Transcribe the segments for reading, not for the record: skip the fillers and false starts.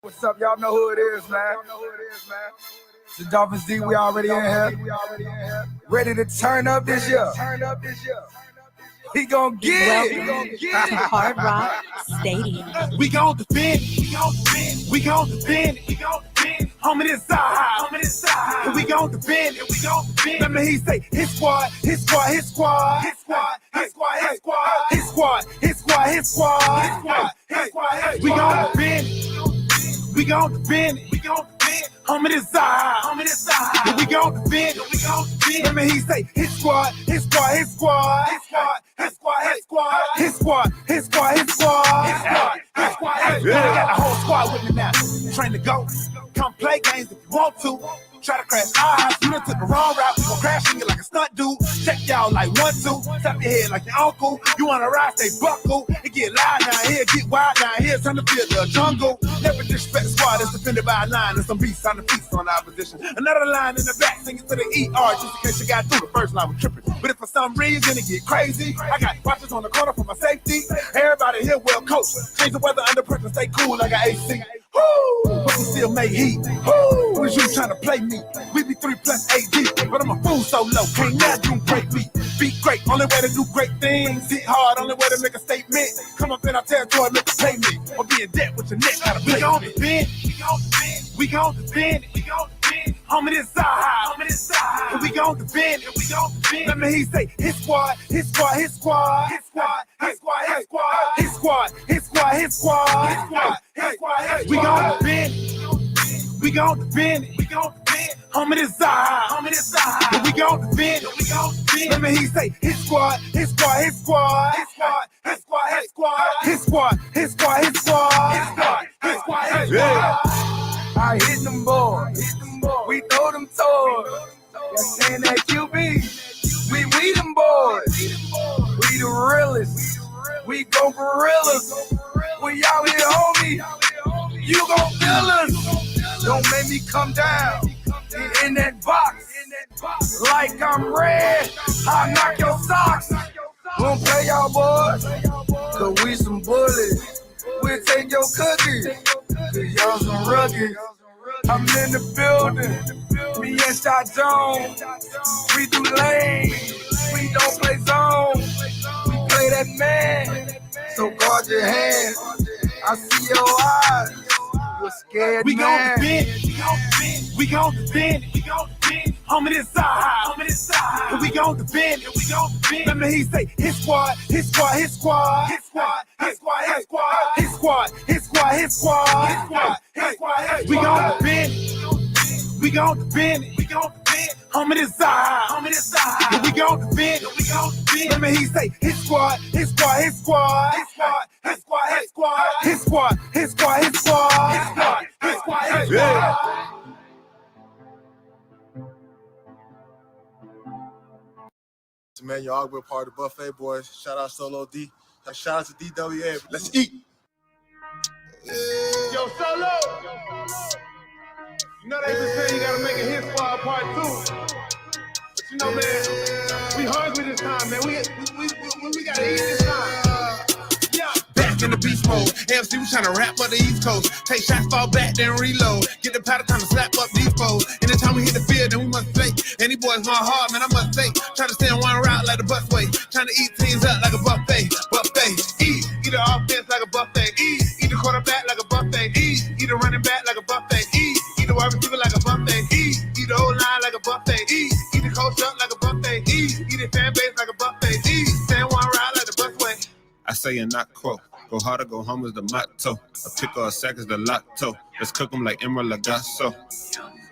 What's up? Y'all know who it is, man. The Dolphins D, we already in here. Ready to turn up this year. We gon' get it. To Hard Rock Stadium. We gon' defend. We gon' defend. Homie, this side. We gon' defend. Remember he say his squad. We gon' defend. We gon' defend. Homie, this side. We gon' defend. Remember he say his squad. I got the whole squad with me now. Train to go. Come play games if you want to. Try to crash eyes, you done took the wrong route. We gon' crash you like a stunt dude. Check y'all like 1, 2. Tap your head like your uncle. You wanna ride, stay buckle. It get loud down here, get wild down here. Time to feel the jungle. Never disrespect the squad that's defended by a line. And some beasts on the feast on our position. Another line in the back, singing to the ER. Just in case you got through the first line with tripping. But if for some reason it get crazy, I got watchers on the corner for my safety. Everybody here well coached. Change the weather under pressure, stay cool like an AC. Woo! But we still make heat. Woo! Was you trying to play me? We be 3+ AD, but I'm a fool so low. Can't nothing break me. Be great, only way to do great things. Hit hard, only way to make a statement. Come up in our territory, look to pay me. Or be in debt with your neck, gotta play. We gon' defend. Homie, this side. We gon' defend. Remember he say his squad. We gon' defend. Homie, this side. We gon' defend. Remember he say his squad. I hit them boys. We throw them toys. Y'all saying that QB. We them boys. We the realest. We go gorillas. We out here, homie. You gon' feel us. Don't make me come down. In that box. Like I'm red. I knock your socks. Won't play y'all boys. Cause we some bullies. We'll take your cookies. Cause y'all some rugged. I'm in the building. Me and Shot Jones. We do lane. We don't play zone. We play that man. So guard your hands. I see your eyes. You're scared, we man. We gon' defend. Homie, this side. We gon' defend. Remember he say his squad. We gon' defend. Homie, this side. We gon' defend. Remember he say his squad. Man, y'all were part of the buffet, boys. Shout out Solo D. Shout out to DWA. Let's eat. Yeah. Yo, Solo. You know they been saying you gotta make a hit squad part 2. But you know, man, we hungry this time, man. We gotta eat this time. Yeah. Back in the beast mode. AFC, we tryna rap up the East Coast. Take shots, fall back, then reload. Get the powder time to slap up these foes. Anytime we hit the field, then we must play. Any boys going hard, man, I must say. Tryna stay on one route like the busway. Tryna eat teams up like a buffet. Eat the offense like a buffet. Eat the quarterback like a buffet. Eat the running back like a buffet. Eat the wide receiver like a buffet. Eat the O-line like a buffet. Eat the coach up like a buffet. Eat the fan base like a buffet. Stay on one route like the busway. I say and not quote. Go hard or go home is the motto. A pick or a sack is the lotto. Let's cook them like Emerald Lagasso.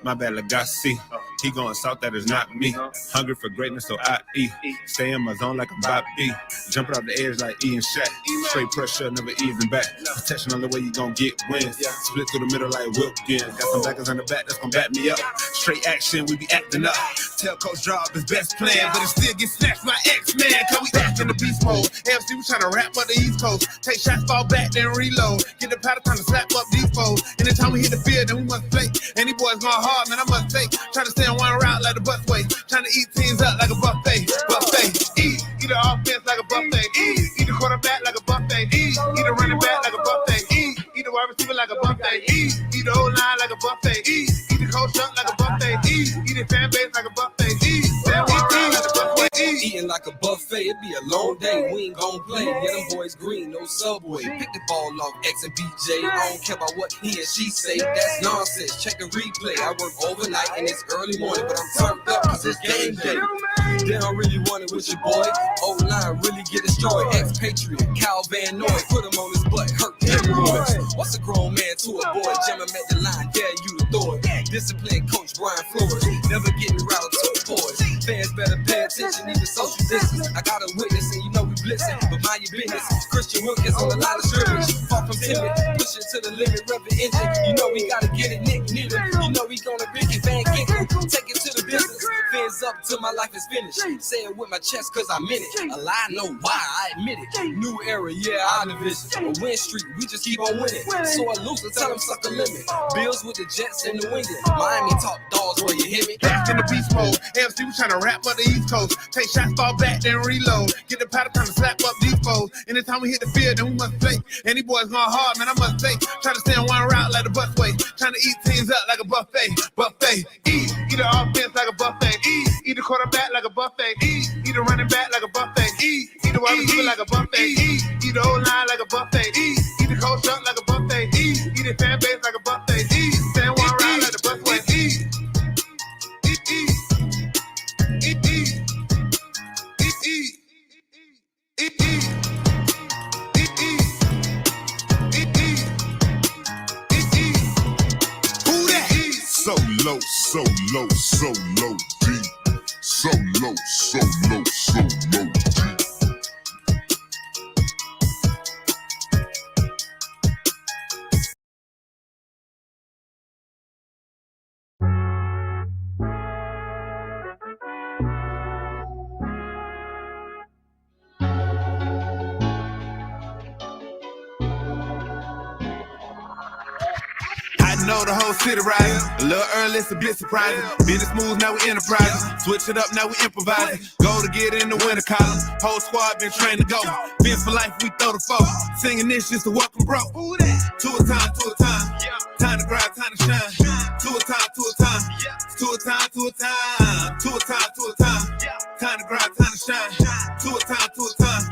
My bad, Legacy. He going south, that is not me. Hungry for greatness, so I eat. Stay in my zone like a Bobby. Jumping off the edge like E and Shaq. Straight pressure, never even back. Protection on the way you gon' get wins. Split through the middle like Wilkins. Got some backers on the back that's gon' back me up. Straight action, we be acting up. Tell Coach Drop his best plan, but it still get snatched by X-Man. Cause we back in the beast mode. AFC, we tryna rap up the East Coast. Take shots, fall back, then reload. Get the powder time to slap up these foes. Anytime we hit the field, then we must play. Any boys going hard, man, I must say. Tryna stay on one route like the busway. Tryna eat teams up like a buffet. Eat the offense like a buffet. Eat the quarterback like a buffet. Eat the running back like a buffet. Eat the wide wide receiver like a buffet. Eat the whole line like a buffet. Eat the coach up like a buffet. Eat the fan base like a buffet. Eat that one round like a buffet. Eating like a buffet, it be a long day. We ain't gon' play. Get them boys green, no subway. Pick the ball off X and BJ. I don't care about what he and she say. That's nonsense. Check the replay. I work overnight and it's early morning, but I'm turned up cause it's game day. They don't really want it with your boy. O-line really get destroyed. Ex-Patriot, Cal Van Noy. Put him on his butt, hurt hemorrhoids. What's a grown man to a boy? Jam him at the line, dare you to throw it. Discipline coach Brian Flores. Never getting riled to boys. Fans better pay attention, even social distance. I got a witness and you know we blitzing. But mind your business. Christian Wilkins on the line of scrimmage. Far from timid, pushing to the limit, revving engine. You know we gotta get it, Nick Needham. You know we gonna pick it, Van Ginkle. Take it to the business. Fans up till my life is finished. Say it with my chest cause I meant it. A lie, no why, I admit it. New era, yeah, our division. A win streak, we just keep on winning. So I lose, tell them suck a limit. Bills with the Jets in New England. Miami top dogs where you hear me. Back in the beast mode. AFC, we tryna rap up the East Coast. Take shots, fall back, then reload. Get the powder, tryna slap up these foes. Anytime we hit the field, then we must play. Any boys going hard, man, I must say. Tryna stay on one route like the busway. Tryna eat teams up like a buffet. Buffet. Eat the offense like a buffet. Eat the quarterback like a buffet. Eat the running back like a buffet. Eat the wide receiver like a buffet. Eat the whole line like a buffet. Eat the coach up like a buffet. Eat the fan base like a buffet. Stand one round like the busway. So low, so low, so low, deep. So low, so low, so low, deep. I know the whole city riding. A little early, it's a bit surprising. Business moves, now we enterprising. Switch it up, now we improvising. Go to get in the winter collar. Whole squad been trained to go. Been for life, we throw the foe. Singing this just to welcome bro. To a time, to a time. Time to grind, time to shine. To a time, to a time. To a time, to a time. To a time, to a time. Time to grind, time to shine. To a time, to a time.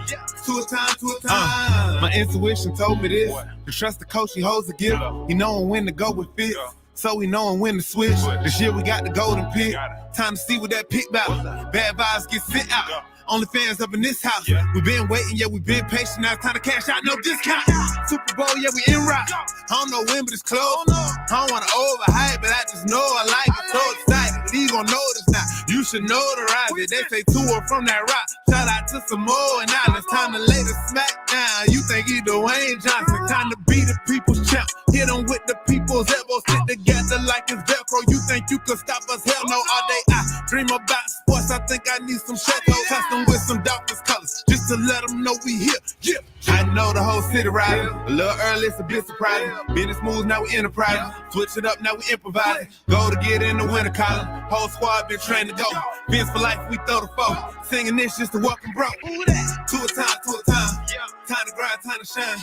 To a time, to a time. My intuition told me this. To trust the coach, he holds the gift. He knowing when to go with fit. So we knowing when to switch. This year we got the golden pick. Time to see what that pick about. Bad vibes get sent out. Only fans up in this house. We been waiting, yeah, we been patient. Now it's time to cash out, no discount. Super Bowl, yeah, we en route. I don't know when, but it's close. I don't wanna overhype, but I just know I like it. So excited, you gon' notice now. You should notarize it. They say two are from that rock. Shout out to some more, and now it's time to lay the smack down. You think he Dwayne Johnson? Time to be the people's champ. Hit him with the people's elbows, sit together like it's Velcro. You think you could stop us? Hell no, all day I dream about sports. I think I need some Chetos, custom with some Dolphins colors, just to let them know we here. Yeah. I know the whole city riding. A little early, it's a bit surprising. Business moves, now we enterprising. Switch it up, now we improvising. Go to get in the winter collar. Whole squad been trained to go. Bins for life, we throw the foe. Singing this just to welcome bro. To a time, to a time. Time to grind, time to shine.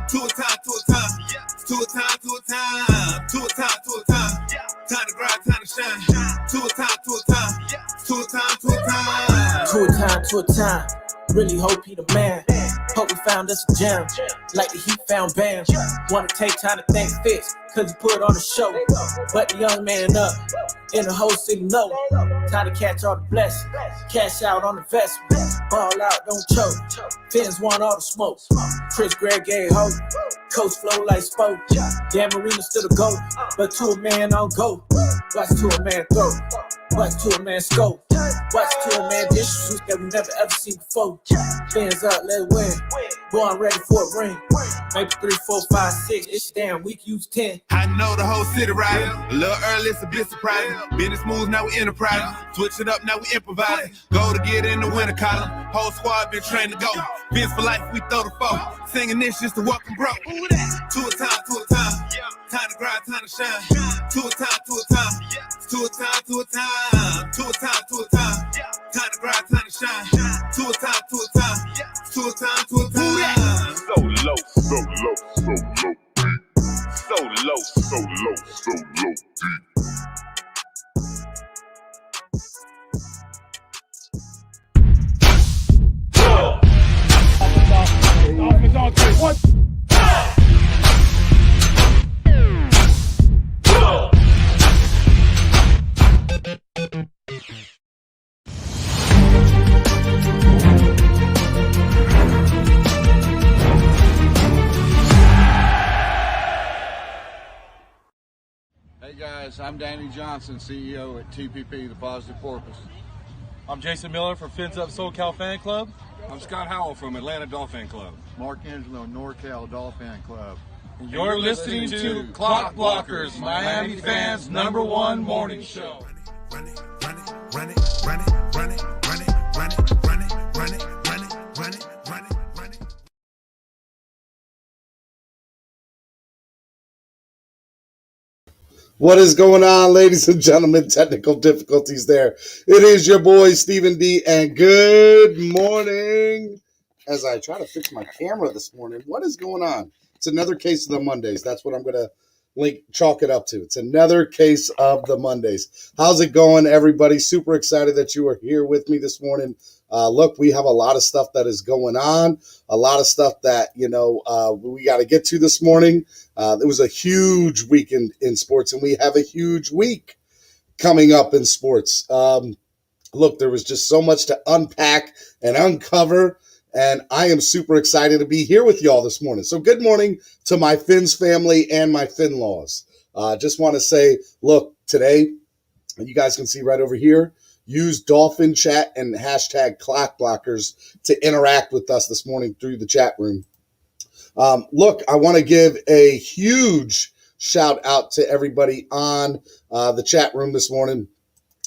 To a time, to a time. To a time, to a time. To a time, to a time. Time to grind, time to shine. To a time, to a time. To a time, to a time. To a time, to a time. Really hope he the man. Hope we found us a gem. Like the Heat found Bam. Wanna take time to thank Fitz, cause he put on the show. But the young man up, in the whole city know. Time to catch all the blessings. Cash out on the vestment. Ball out, don't choke. Fins want all the smoke. Chris Gregg gave hope. Coach flow like spoke. Dan Marino still a GOAT, but to a man on go. Watch to a man throw. Watch to a man scope. Watch to a man dishes that we never ever seen before. Fans up, let's win. Born ready for a ring. Maybe 3, 4, 5, 6. It's damn week, use 10. I know the whole city riding. A little early, it's a bit surprising. Business moves, now we enterprising. Switch it up, now we improvising. Go to get in the winter collar. Whole squad been trained to go. Bins for life, we throw the foe. Singing this just to welcome bro. To a time, to a time. Time to grind, time to shine. To a time, to a time. To a time, to a time. To a time, to a time. Time to grind, time to shine. To a time, to a time. To a time, to a time. So low, so low, so low, deep. low, so low, so low, deep. Dolphins on 3. 1. Hey guys, I'm Danny Johnson, CEO at TPP, the Positive Porpoise. I'm Jason Miller from Fins Up SoCal Fan Club. I'm Scott Howell from Atlanta Dolphin Club. Mark Angelo, NorCal Dolphin Club. And you're listening to Clock Blockers, Miami fans' #1 morning show. Run it, run it, run it, run it, run it, run it, run it, run it, run it, run it, run it, run it, run it. What is going on, ladies and gentlemen? Technical difficulties there. It is your boy, Stephen D, and good morning. As I try to fix my camera this morning, what is going on? It's another case of the Mondays. That's what I'm going to chalk it up to. It's another case of the Mondays. How's it going, everybody? Super excited that you are here with me this morning. Look, we have a lot of stuff that is going on, a lot of stuff that, we got to get to this morning. It was a huge weekend in sports, and we have a huge week coming up in sports. Look, there was just so much to unpack and uncover, and I am super excited to be here with y'all this morning. So good morning to my Fins family and my Fin-laws. Just want to say, look, today, you guys can see right over here, use Dolphin Chat and hashtag Clock Blockers to interact with us this morning through the chat room. Look, I want to give a huge shout out to everybody on the chat room this morning.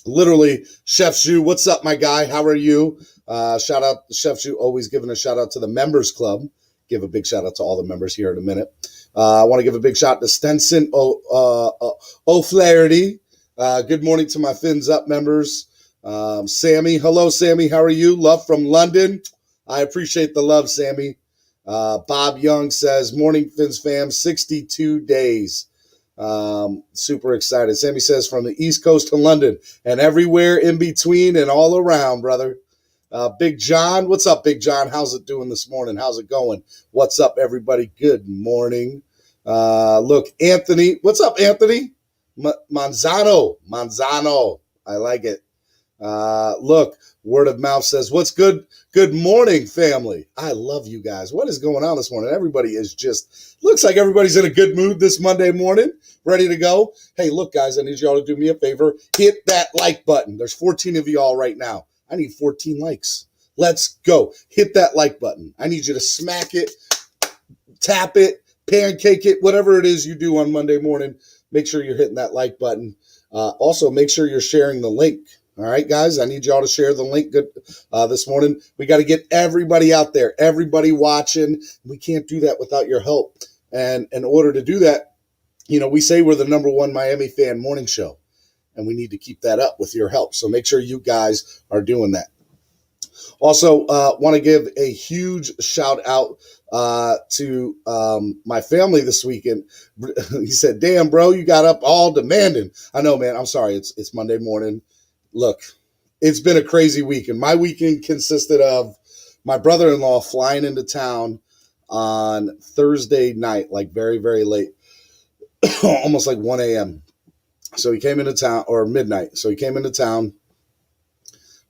Literally, Chef Shu, what's up, my guy? How are you? Shout out to Chef Shu, always giving a shout out to the members club. Give a big shout out to all the members here in a minute. I want to give a big shout out to Stenson O'Flaherty. Good morning to my Fins Up members. Sammy, hello, Sammy. How are you? Love from London. I appreciate the love, Sammy. Bob Young says, morning, Fins fam, 62 days. Super excited. Sammy says, from the East Coast to London and everywhere in between and all around, brother. Big John, what's up, Big John? How's it doing this morning? How's it going? What's up, everybody? Good morning. Look, Anthony, what's up, Anthony? Manzano, I like it. Look, word of mouth says, what's good? Good morning, family. I love you guys. What is going on this morning? Everybody is just, looks like everybody's in a good mood this Monday morning, ready to go. Hey, look, guys, I need y'all to do me a favor. Hit that like button. There's 14 of y'all right now. I need 14 likes. Let's go. Hit that like button. I need you to smack it, tap it, pancake it, whatever it is you do on Monday morning. Make sure you're hitting that like button. Also, make sure you're sharing the link. All right, guys, I need y'all to share the link this morning. We got to get everybody out there, everybody watching. We can't do that without your help. And in order to do that, we say we're the #1 Miami fan morning show, and we need to keep that up with your help. So make sure you guys are doing that. Also, want to give a huge shout out to my family this weekend. He said, damn, bro, you got up all demanding. I know, man. I'm sorry. It's Monday morning. Look, it's been a crazy weekend. My weekend consisted of my brother-in-law flying into town on Thursday night, like very, very late, almost like 1 a.m. So he came into town, or midnight. So he came into town.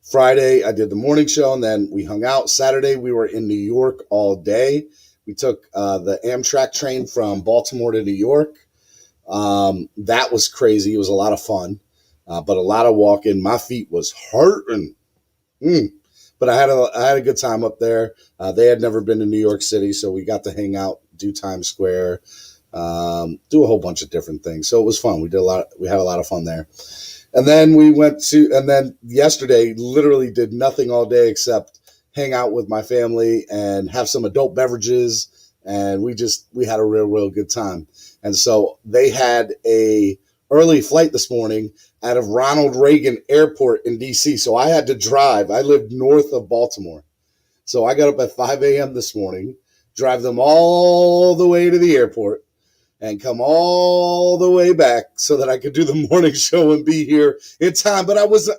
Friday, I did the morning show, and then we hung out. Saturday, we were in New York all day. We took the Amtrak train from Baltimore to New York. That was crazy. It was a lot of fun. But a lot of walking. My feet was hurting. But I had a good time up there. They had never been to New York City, so we got to hang out, do Times Square, do a whole bunch of different things. So it was fun. We had a lot of fun there. And then and then yesterday literally did nothing all day except hang out with my family and have some adult beverages. And we had a real, real good time. And so they had a early flight this morning out of Ronald Reagan Airport in D.C. So I had to drive. I lived north of Baltimore. So I got up at 5 a.m. this morning, drive them all the way to the airport, and come all the way back so that I could do the morning show and be here in time. But I was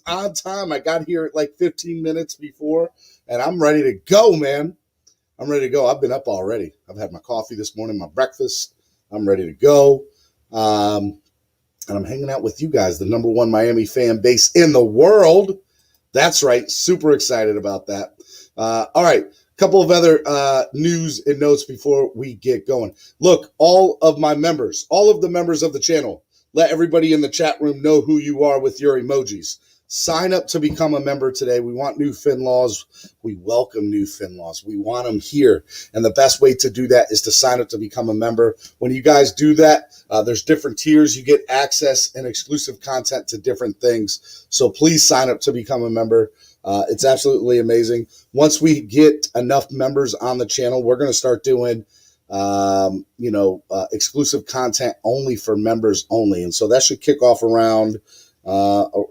on time. I got here at like 15 minutes before, and I'm ready to go, man. I'm ready to go. I've been up already. I've had my coffee this morning, my breakfast. I'm ready to go. And I'm hanging out with you guys, the number one Miami fan base in the world. That's right. Super excited about that. All right. Couple of other news and notes before we get going. Look, all of the members of the channel, let everybody in the chat room know who you are with your emojis. Sign up to become a member today. We want new FinLaws. We welcome new FinLaws. We want them here. And the best way to do that is to sign up to become a member. When you guys do that, there's different tiers. You get access and exclusive content to different things. So please sign up to become a member. It's absolutely amazing. Once we get enough members on the channel, we're going to start doing, exclusive content only for members only. And so that should kick off around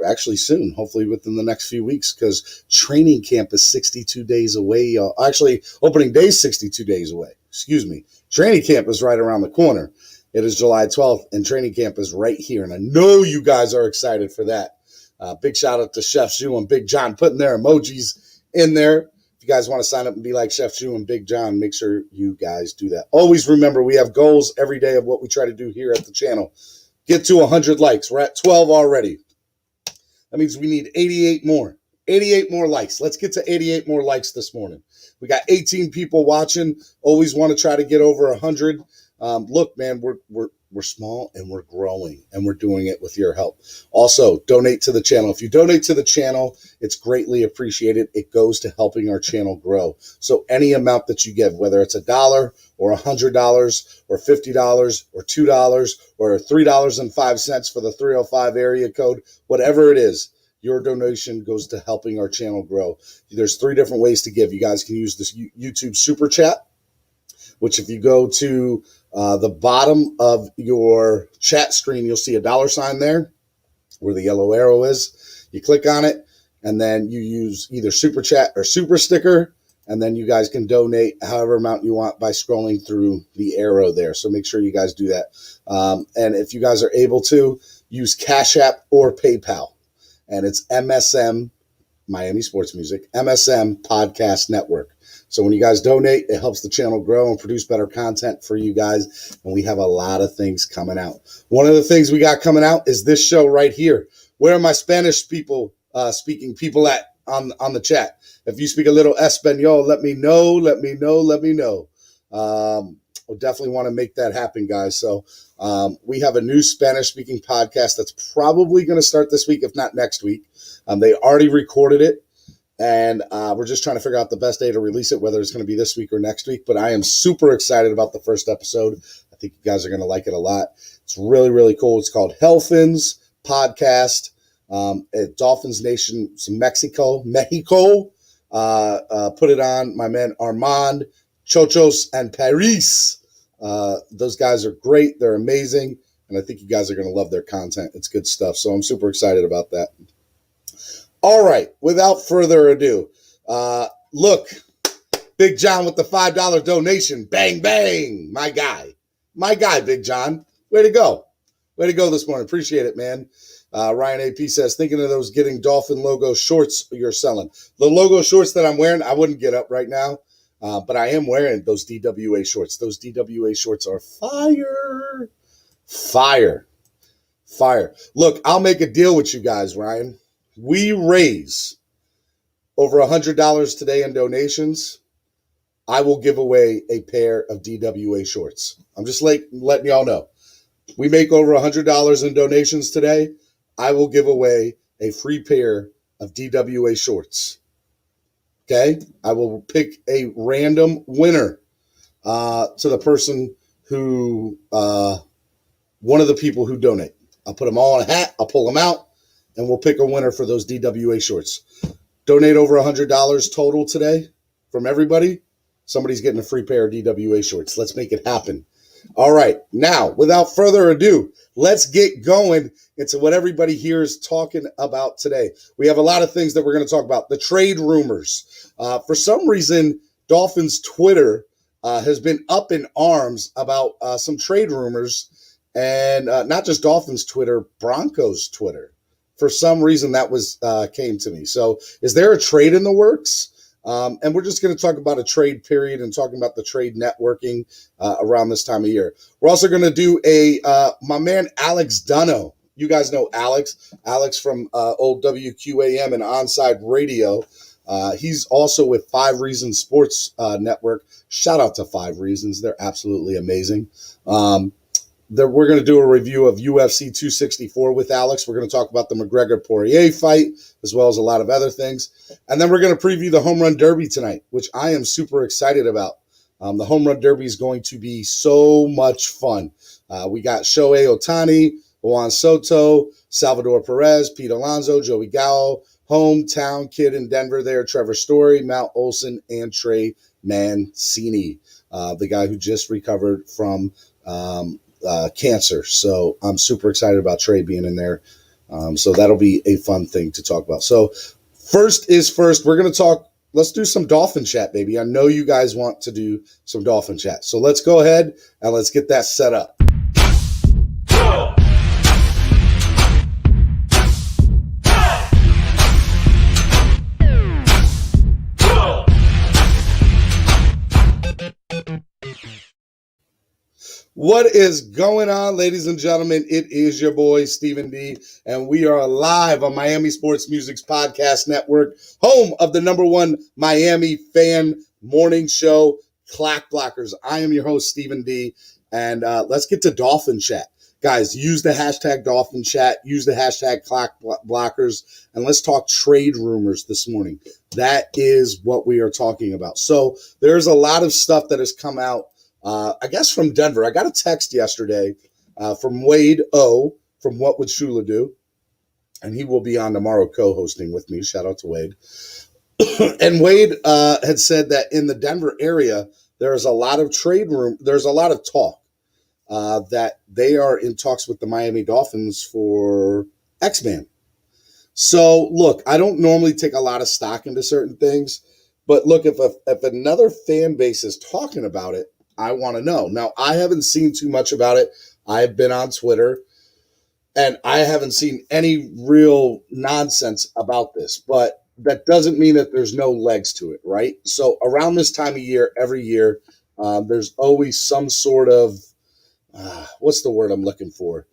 actually soon, hopefully within the next few weeks, because training camp is 62 days away, y'all. Actually, opening day is 62 days away. Excuse me. Training camp is right around the corner. It is July 12th, and training camp is right here. And I know you guys are excited for that. Big shout out to Chef Zhu and Big John putting their emojis in there. If you guys want to sign up and be like Chef Zhu and Big John, make sure you guys do that. Always remember, we have goals every day of what we try to do here at the channel. Get to 100 likes. We're at 12 already. That means we need 88 more. 88 more likes. Let's get to 88 more likes this morning. We got 18 people watching. Always want to try to get over 100. Look, man, we're small and we're growing, and we're doing it with your help. Also, donate to the channel. If you donate to the channel, it's greatly appreciated. It goes to helping our channel grow. So any amount that you give, whether it's $1 or $100 or $50 or $2 or $3.05 for the 305 area code, whatever it is, your donation goes to helping our channel grow. There's 3 different ways to give. You guys can use this YouTube Super Chat, which if you go to the bottom of your chat screen, you'll see a $sign there where the yellow arrow is. You click on it, and then you use either Super Chat or Super Sticker, and then you guys can donate however amount you want by scrolling through the arrow there. So make sure you guys do that. And if you guys are able to, use Cash App or PayPal. And it's MSM, Miami Sports Music, MSM Podcast Network. So when you guys donate, it helps the channel grow and produce better content for you guys. And we have a lot of things coming out. One of the things we got coming out is this show right here. Where are my Spanish speaking people at on the chat? If you speak a little Espanol, let me know. We'll definitely want to make that happen, guys. So we have a new Spanish-speaking podcast that's probably going to start this week, if not next week. They already recorded it. And we're just trying to figure out the best day to release it, whether it's going to be this week or next week. But I am super excited about the first episode. I think you guys are going to like it a lot. It's really, really cool. It's called Dolphins Podcast at Dolphins Nation, Mexico. Put it on my man Armand, Chochos, and Paris. Those guys are great. They're amazing. And I think you guys are going to love their content. It's good stuff. So I'm super excited about that. All right, without further ado, look, Big John with the $5 donation. Bang, bang, my guy, Big John. Way to go this morning. Appreciate it, man. Ryan AP says, thinking of those getting Dolphin logo shorts you're selling. The logo shorts that I'm wearing, I wouldn't get up right now, but I am wearing those DWA shorts. Those DWA shorts are fire. Look, I'll make a deal with you guys, Ryan. We raise over $100 today in donations. I will give away a pair of DWA shorts. I'm just letting y'all know. We make over $100 in donations today. I will give away a free pair of DWA shorts. Okay? I will pick a random winner to the person who, one of the people who donate. I'll put them all in a hat. I'll pull them out. And we'll pick a winner for those DWA shorts. Donate over $100 total today from everybody. Somebody's getting a free pair of DWA shorts. Let's make it happen. All right. Now, without further ado, let's get going into what everybody here is talking about today. We have a lot of things that we're going to talk about. The trade rumors. For some reason, Dolphins Twitter has been up in arms about some trade rumors, and not just Dolphins Twitter, Broncos Twitter. For some reason, that was came to me. So is there a trade in the works? And we're just going to talk about a trade period and talking about the trade networking around this time of year. We're also going to do my man Alex Donno. You guys know Alex from old WQAM and Onside Radio. He's also with 5 Reasons Sports Network. Shout out to 5 Reasons. They're absolutely amazing. We're going to do a review of UFC 264 with Alex. We're going to talk about the McGregor-Poirier fight, as well as a lot of other things. And then we're going to preview the Home Run Derby tonight, which I am super excited about. The Home Run Derby is going to be so much fun. We got Shohei Ohtani, Juan Soto, Salvador Perez, Pete Alonso, Joey Gallo, hometown kid in Denver there, Trevor Story, Mount Olson, and Trey Mancini, the guy who just recovered from cancer. So I'm super excited about Trey being in there. So that'll be a fun thing to talk about. So first is first, we're going to talk. Let's do some Dolphin chat, baby. I know you guys want to do some Dolphin chat. So let's go ahead and let's get that set up. What is going on, ladies and gentlemen? It is your boy, Stephen D, and we are live on Miami Sports Music's podcast network, home of the #1 Miami fan morning show, Clock Blockers. I am your host, Stephen D, and let's get to Dolphin Chat. Guys, use the hashtag Dolphin Chat, use the hashtag Clock Blockers, and let's talk trade rumors this morning. That is what we are talking about. So there's a lot of stuff that has come out, I guess from Denver. I got a text yesterday from Wade O from What Would Shula Do? And he will be on tomorrow co-hosting with me. Shout out to Wade. And Wade had said that in the Denver area, there is a lot of trade room. There's a lot of talk that they are in talks with the Miami Dolphins for X-Man. So, look, I don't normally take a lot of stock into certain things. But, look, if another fan base is talking about it, I want to know. Now, I haven't seen too much about it. I've been on Twitter, and I haven't seen any real nonsense about this. But that doesn't mean that there's no legs to it, right? So around this time of year, every year, there's always some sort of, what's the word I'm looking for?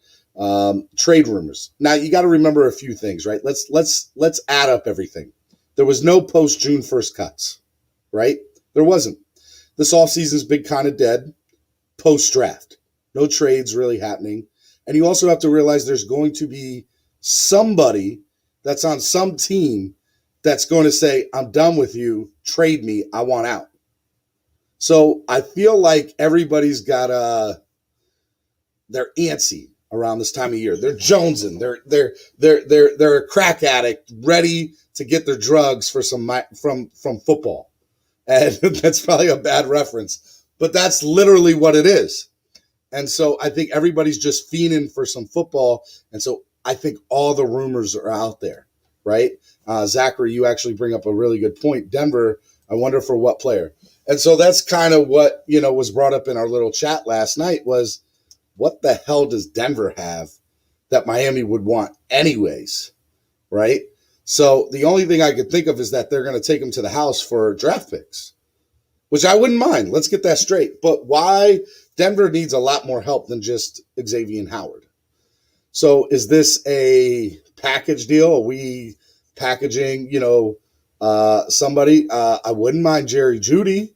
Trade rumors. Now, you got to remember a few things, right? Let's add up everything. There was no post-June 1st cuts, right? There wasn't. This offseason's been kind of dead post-draft. No trades really happening. And you also have to realize there's going to be somebody that's on some team that's going to say, I'm done with you, trade me, I want out. So I feel like everybody's got they're antsy around this time of year. They're jonesing. They're a crack addict ready to get their drugs for from football. And that's probably a bad reference, but that's literally what it is. And so I think everybody's just fiending for some football. And so I think all the rumors are out there, right? Zachary, you actually bring up a really good point. Denver, I wonder for what player. And so that's kind of what, was brought up in our little chat last night was, what the hell does Denver have that Miami would want anyways, right? So the only thing I could think of is that they're going to take him to the house for draft picks, which I wouldn't mind. Let's get that straight. But why? Denver needs a lot more help than just Xavier Howard. So is this a package deal? Are we packaging, somebody? I wouldn't mind Jerry Jeudy.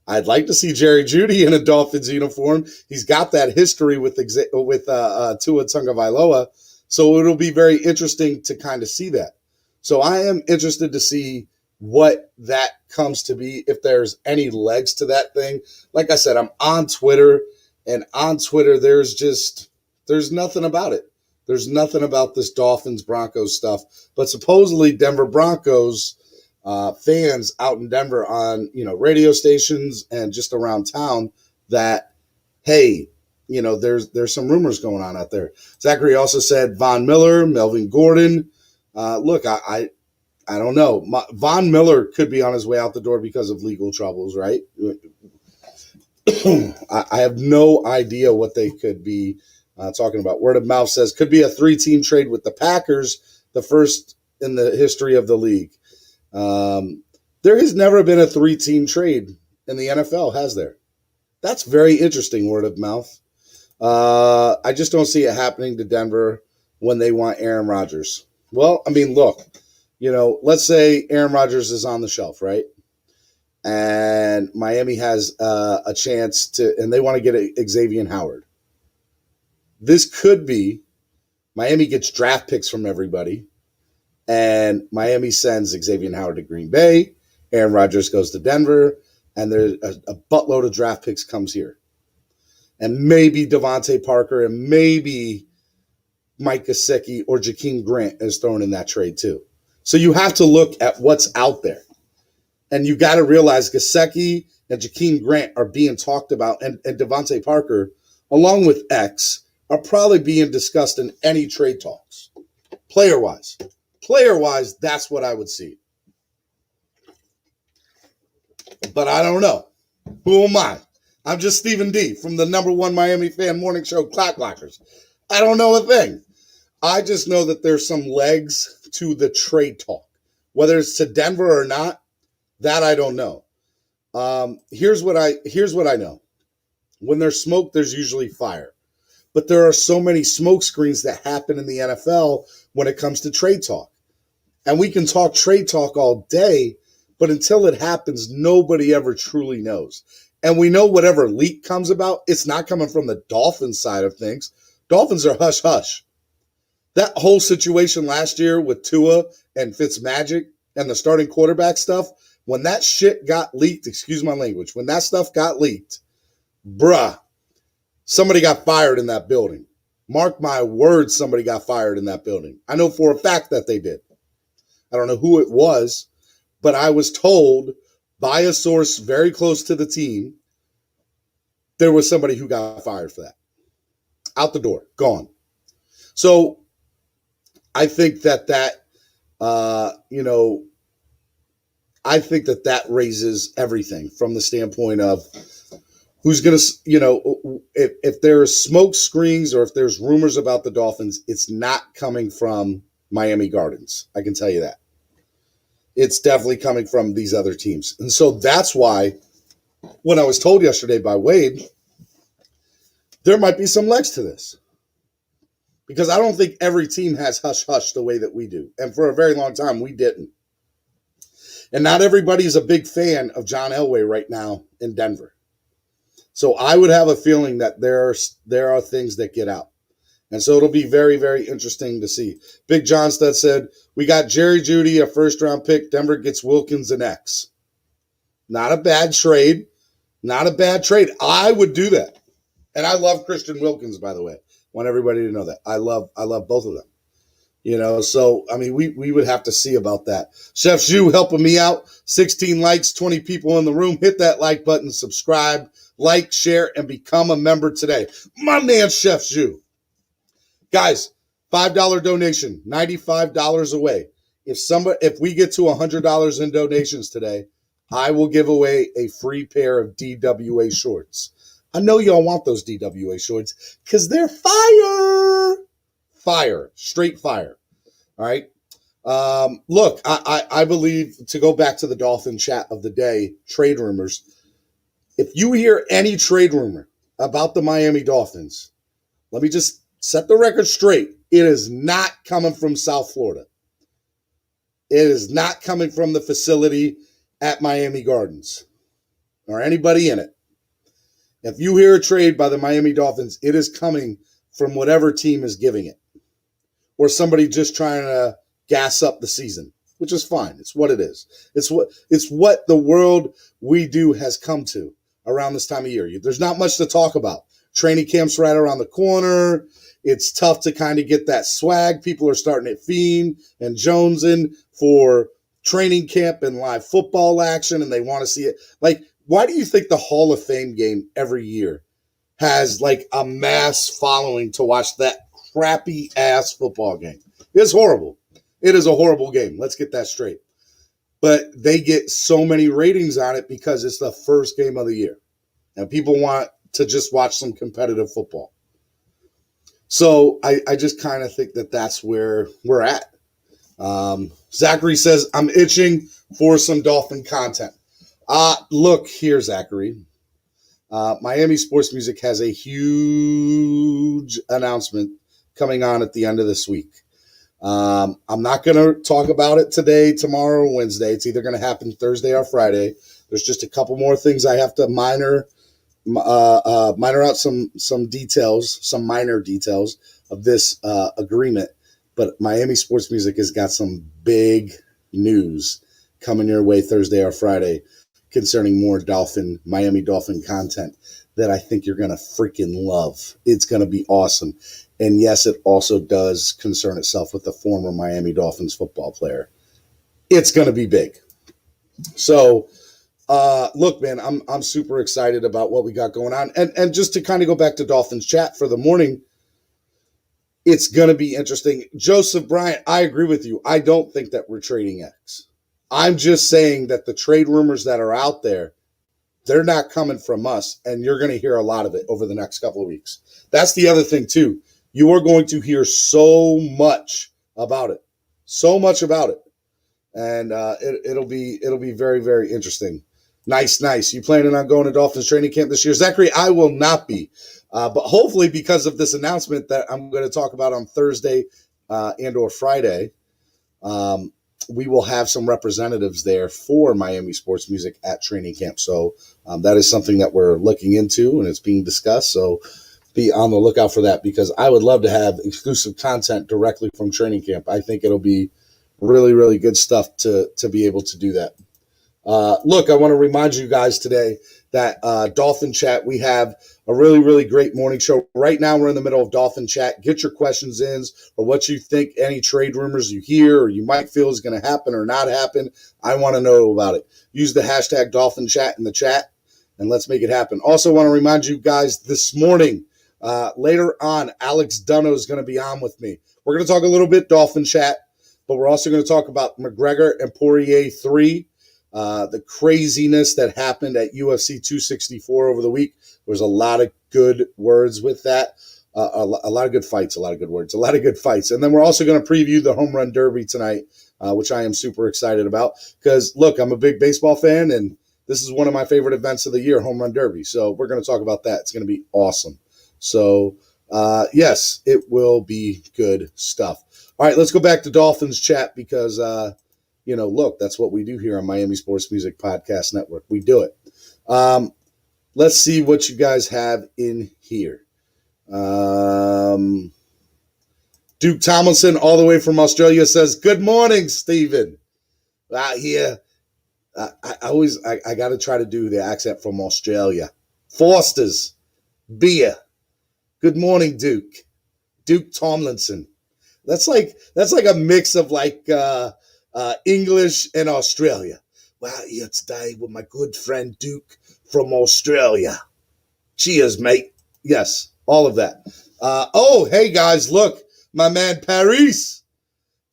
I'd like to see Jerry Jeudy in a Dolphins uniform. He's got that history with Tua Tagovailoa. So it'll be very interesting to kind of see that. So I am interested to see what that comes to be, if there's any legs to that thing. Like I said, I'm on Twitter, and on Twitter, there's nothing about it. There's nothing about this Dolphins-Broncos stuff. But supposedly Denver Broncos fans out in Denver on, radio stations and just around town that, hey, there's some rumors going on out there. Zachary also said Von Miller, Melvin Gordon. Look, I don't know. Von Miller could be on his way out the door because of legal troubles, right? I have no idea what they could be talking about. Word of mouth says could be a 3-team trade with the Packers, the first in the history of the league. There has never been a 3-team trade in the NFL, has there? That's very interesting, word of mouth. I just don't see it happening to Denver when they want Aaron Rodgers. Well, I mean, look, let's say Aaron Rodgers is on the shelf, right? And Miami has a chance to, and they want to get Xavier Howard. This could be Miami gets draft picks from everybody, and Miami sends Xavier Howard to Green Bay. Aaron Rodgers goes to Denver, and there's a buttload of draft picks comes here. And maybe Devontae Parker and maybe Mike Gesicki or Jakeem Grant is thrown in that trade too. So you have to look at what's out there. And you got to realize Gesicki and Jakeem Grant are being talked about, and Devontae Parker, along with X, are probably being discussed in any trade talks. Player-wise. Player-wise, that's what I would see. But I don't know. Who am I? I'm just Stephen D. from the #1 Miami fan morning show, Clock Blockers. I don't know a thing. I just know that there's some legs to the trade talk. Whether it's to Denver or not, that I don't know. Here's what I know. When there's smoke, there's usually fire. But there are so many smoke screens that happen in the NFL when it comes to trade talk. And we can talk trade talk all day, but until it happens, nobody ever truly knows. And we know whatever leak comes about, it's not coming from the Dolphins side of things. Dolphins are hush-hush. That whole situation last year with Tua and Fitzmagic and the starting quarterback stuff, when that shit got leaked, excuse my language, when that stuff got leaked, bruh, somebody got fired in that building. Mark my words, somebody got fired in that building. I know for a fact that they did. I don't know who it was, but I was told by a source very close to the team, there was somebody who got fired for that. Out the door, gone. So I think that I think that raises everything from the standpoint of who's going to, if there's smoke screens or if there's rumors about the Dolphins, it's not coming from Miami Gardens. I can tell you that. It's definitely coming from these other teams. And so that's why when I was told yesterday by Wade, there might be some legs to this. Because I don't think every team has hush-hush the way that we do. And for a very long time, we didn't. And not everybody is a big fan of John Elway right now in Denver. So I would have a feeling that there are things that get out. And so it'll be very, very interesting to see. Big Johnstead said, we got Jerry Jeudy, a first-round pick. Denver gets Wilkins and X. Not a bad trade. Not a bad trade. I would do that. And I love Christian Wilkins, by the way. Want everybody to know that. I love both of them. So, I mean, we would have to see about that. Chef Zhu helping me out. 16 likes, 20 people in the room. Hit that like button, subscribe, like, share, and become a member today. My man, Chef Zhu. Guys, $5 donation, $95 away. If we get to $100 in donations today, I will give away a free pair of DWA shorts. I know y'all want those DWA shorts because they're fire. Fire. Straight fire. All right. Look, I believe, to go back to the Dolphin chat of the day, trade rumors. If you hear any trade rumor about the Miami Dolphins, let me just set the record straight. It is not coming from South Florida. It is not coming from the facility at Miami Gardens or anybody in it. If you hear a trade by the Miami Dolphins, it is coming from whatever team is giving it or somebody just trying to gas up the season, which is fine. It's what it is. It's what the world we do has come to around this time of year. There's not much to talk about. Training camp's right around the corner. It's tough to kind of get that swag. People are starting to fiend and jonesing for training camp and live football action, and they want to see it. Like, why do you think the Hall of Fame game every year has like a mass following to watch that crappy ass football game? It's horrible. It is a horrible game. Let's get that straight. But they get so many ratings on it because it's the first game of the year. and people want to just watch some competitive football. So I just kind of think that that's where we're at. Zachary says, I'm itching for some Dolphin content. Look here, Zachary. Miami Sports Music has a huge announcement coming on at the end of this week. I'm not going to talk about it today, tomorrow, or Wednesday. It's either going to happen Thursday or Friday. There's just a couple more things I have to minor out some details, some minor details of this agreement. But Miami Sports Music has got some big news coming your way Thursday or Friday concerning more Miami Dolphin content that I think you're going to freaking love. It's going to be awesome. And yes, it also does concern itself with the former Miami Dolphins football player. It's going to be big. So, look, man, I'm super excited about what we got going on. And just to kind of go back to Dolphins chat for the morning, it's going to be interesting. Joseph Bryant, I agree with you. I don't think that we're trading X. I'm just saying that the trade rumors that are out there, they're not coming from us, and you're going to hear a lot of it over the next couple of weeks. That's the other thing, too. You are going to hear so much about it. So much about it. And it'll be very, very interesting. Nice. You planning on going to Dolphins training camp this year? Zachary, I will not be. But hopefully because of this announcement that I'm going to talk about on Thursday and or Friday, we will have some representatives there for Miami Sports Music at training camp. So that is something that we're looking into, and it's being discussed. So be on the lookout for that, because I would love to have exclusive content directly from training camp. I think it'll be really, really good stuff to be able to do that. Look, I want to remind you guys today that Dolphin Chat, we have a really, really great morning show. Right now, we're in the middle of Dolphin Chat. Get your questions in, or what you think, any trade rumors you hear or you might feel is going to happen or not happen. I want to know about it. Use the hashtag Dolphin Chat in the chat, and let's make it happen. Also want to remind you guys this morning, later on, Alex Donno is going to be on with me. We're going to talk a little bit Dolphin Chat, but we're also going to talk about McGregor and Poirier 3. The craziness that happened at UFC 264 over the week. There was a lot of good words with that. A lot of good fights, a lot of good words, a lot of good fights. And then we're also going to preview the Home Run Derby tonight, which I am super excited about. Because, look, I'm a big baseball fan, and this is one of my favorite events of the year, Home Run Derby. So we're going to talk about that. It's going to be awesome. So, yes, it will be good stuff. All right, let's go back to Dolphins chat because look, that's what we do here on Miami Sports Music Podcast Network. We do it. Let's see what you guys have in here. Duke Tomlinson, all the way from Australia, says, "Good morning, Stephen." Here, I got to try to do the accent from Australia. Foster's beer. Good morning, Duke. Duke Tomlinson. That's like a mix of English and Australia. Well, here today with my good friend Duke from Australia. Cheers, mate. Yes, all of that. Hey guys, look, my man Paris.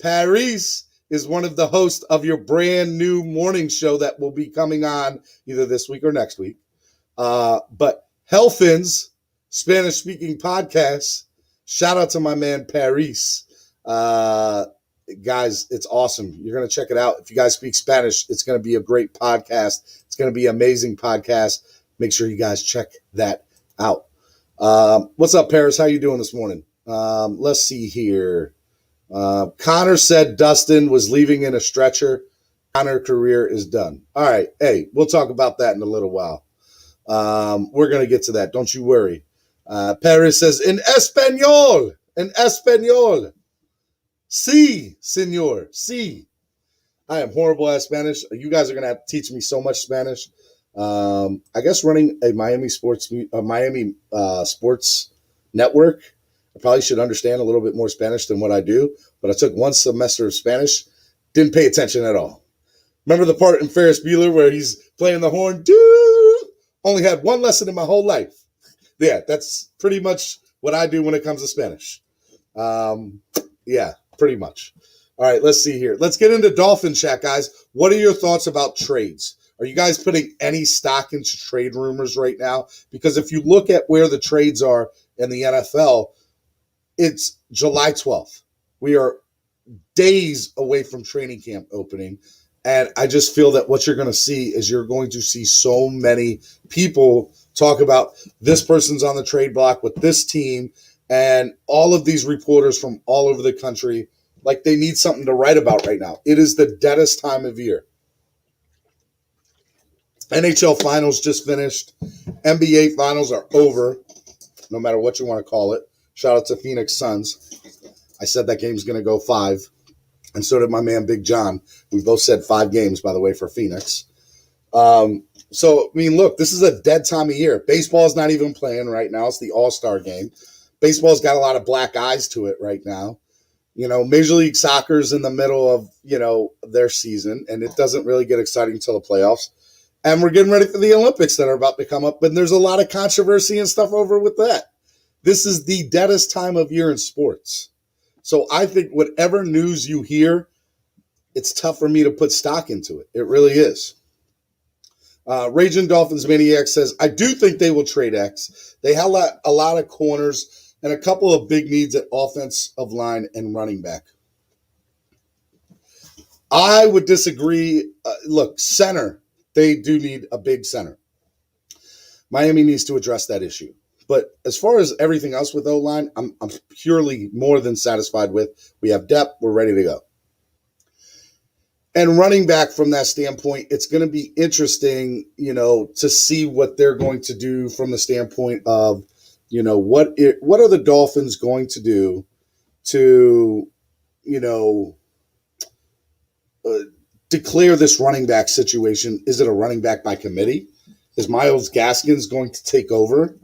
Paris is one of the hosts of your brand new morning show that will be coming on either this week or next week. But Hellfin's Spanish-speaking podcast. Shout out to my man Paris. Guys, it's awesome. You're going to check it out. If you guys speak Spanish, it's going to be a great podcast. It's going to be an amazing podcast. Make sure you guys check that out. What's up, Paris? How you doing this morning? Let's see here. Connor said Dustin was leaving in a stretcher. Connor career is done. All right. Hey, we'll talk about that in a little while. We're going to get to that. Don't you worry. Paris says, in Espanol. In Espanol. Sí, señor. Sí. I am horrible at Spanish. You guys are going to have to teach me so much Spanish. I guess running a Miami Sports Network, I probably should understand a little bit more Spanish than what I do. But I took one semester of Spanish, didn't pay attention at all. Remember the part in Ferris Bueller where he's playing the horn? Dude, only had one lesson in my whole life. Yeah, that's pretty much what I do when it comes to Spanish. Yeah, pretty much. All right, let's see here. Let's get into Dolphin chat, guys. What are your thoughts about trades? Are you guys putting any stock into trade rumors right now? Because if you look at where the trades are in the NFL, it's July 12th. We are days away from training camp opening. And I just feel that what you're going to see is you're going to see so many people talk about this person's on the trade block with this team, and all of these reporters from all over the country, like they need something to write about right now. It is the deadest time of year. NHL finals just finished. NBA finals are over, no matter what you want to call it. Shout out to Phoenix Suns. I said that game's going to go 5. And so did my man, Big John. We both said 5 games, by the way, for Phoenix. So, I mean, look, this is a dead time of year. Baseball's not even playing right now. It's the All-Star game. Baseball's got a lot of black eyes to it right now. You know, Major League Soccer's in the middle of, you know, their season, and it doesn't really get exciting until the playoffs. And we're getting ready for the Olympics that are about to come up, and there's a lot of controversy and stuff over with that. This is the deadest time of year in sports. So I think whatever news you hear, it's tough for me to put stock into it. It really is. Raging Dolphins Maniac says, I do think they will trade X. They have a lot of corners and a couple of big needs at offensive line and running back. I would disagree. Look, center, they do need a big center. Miami needs to address that issue. But as far as everything else with O-line, I'm purely more than satisfied with. We have depth. We're ready to go. And running back from that standpoint, it's going to be interesting, you know, to see what they're going to do from the standpoint of, you know, what are the Dolphins going to do to, you know, declare this running back situation. Is it a running back by committee? Is Myles Gaskins going to take over?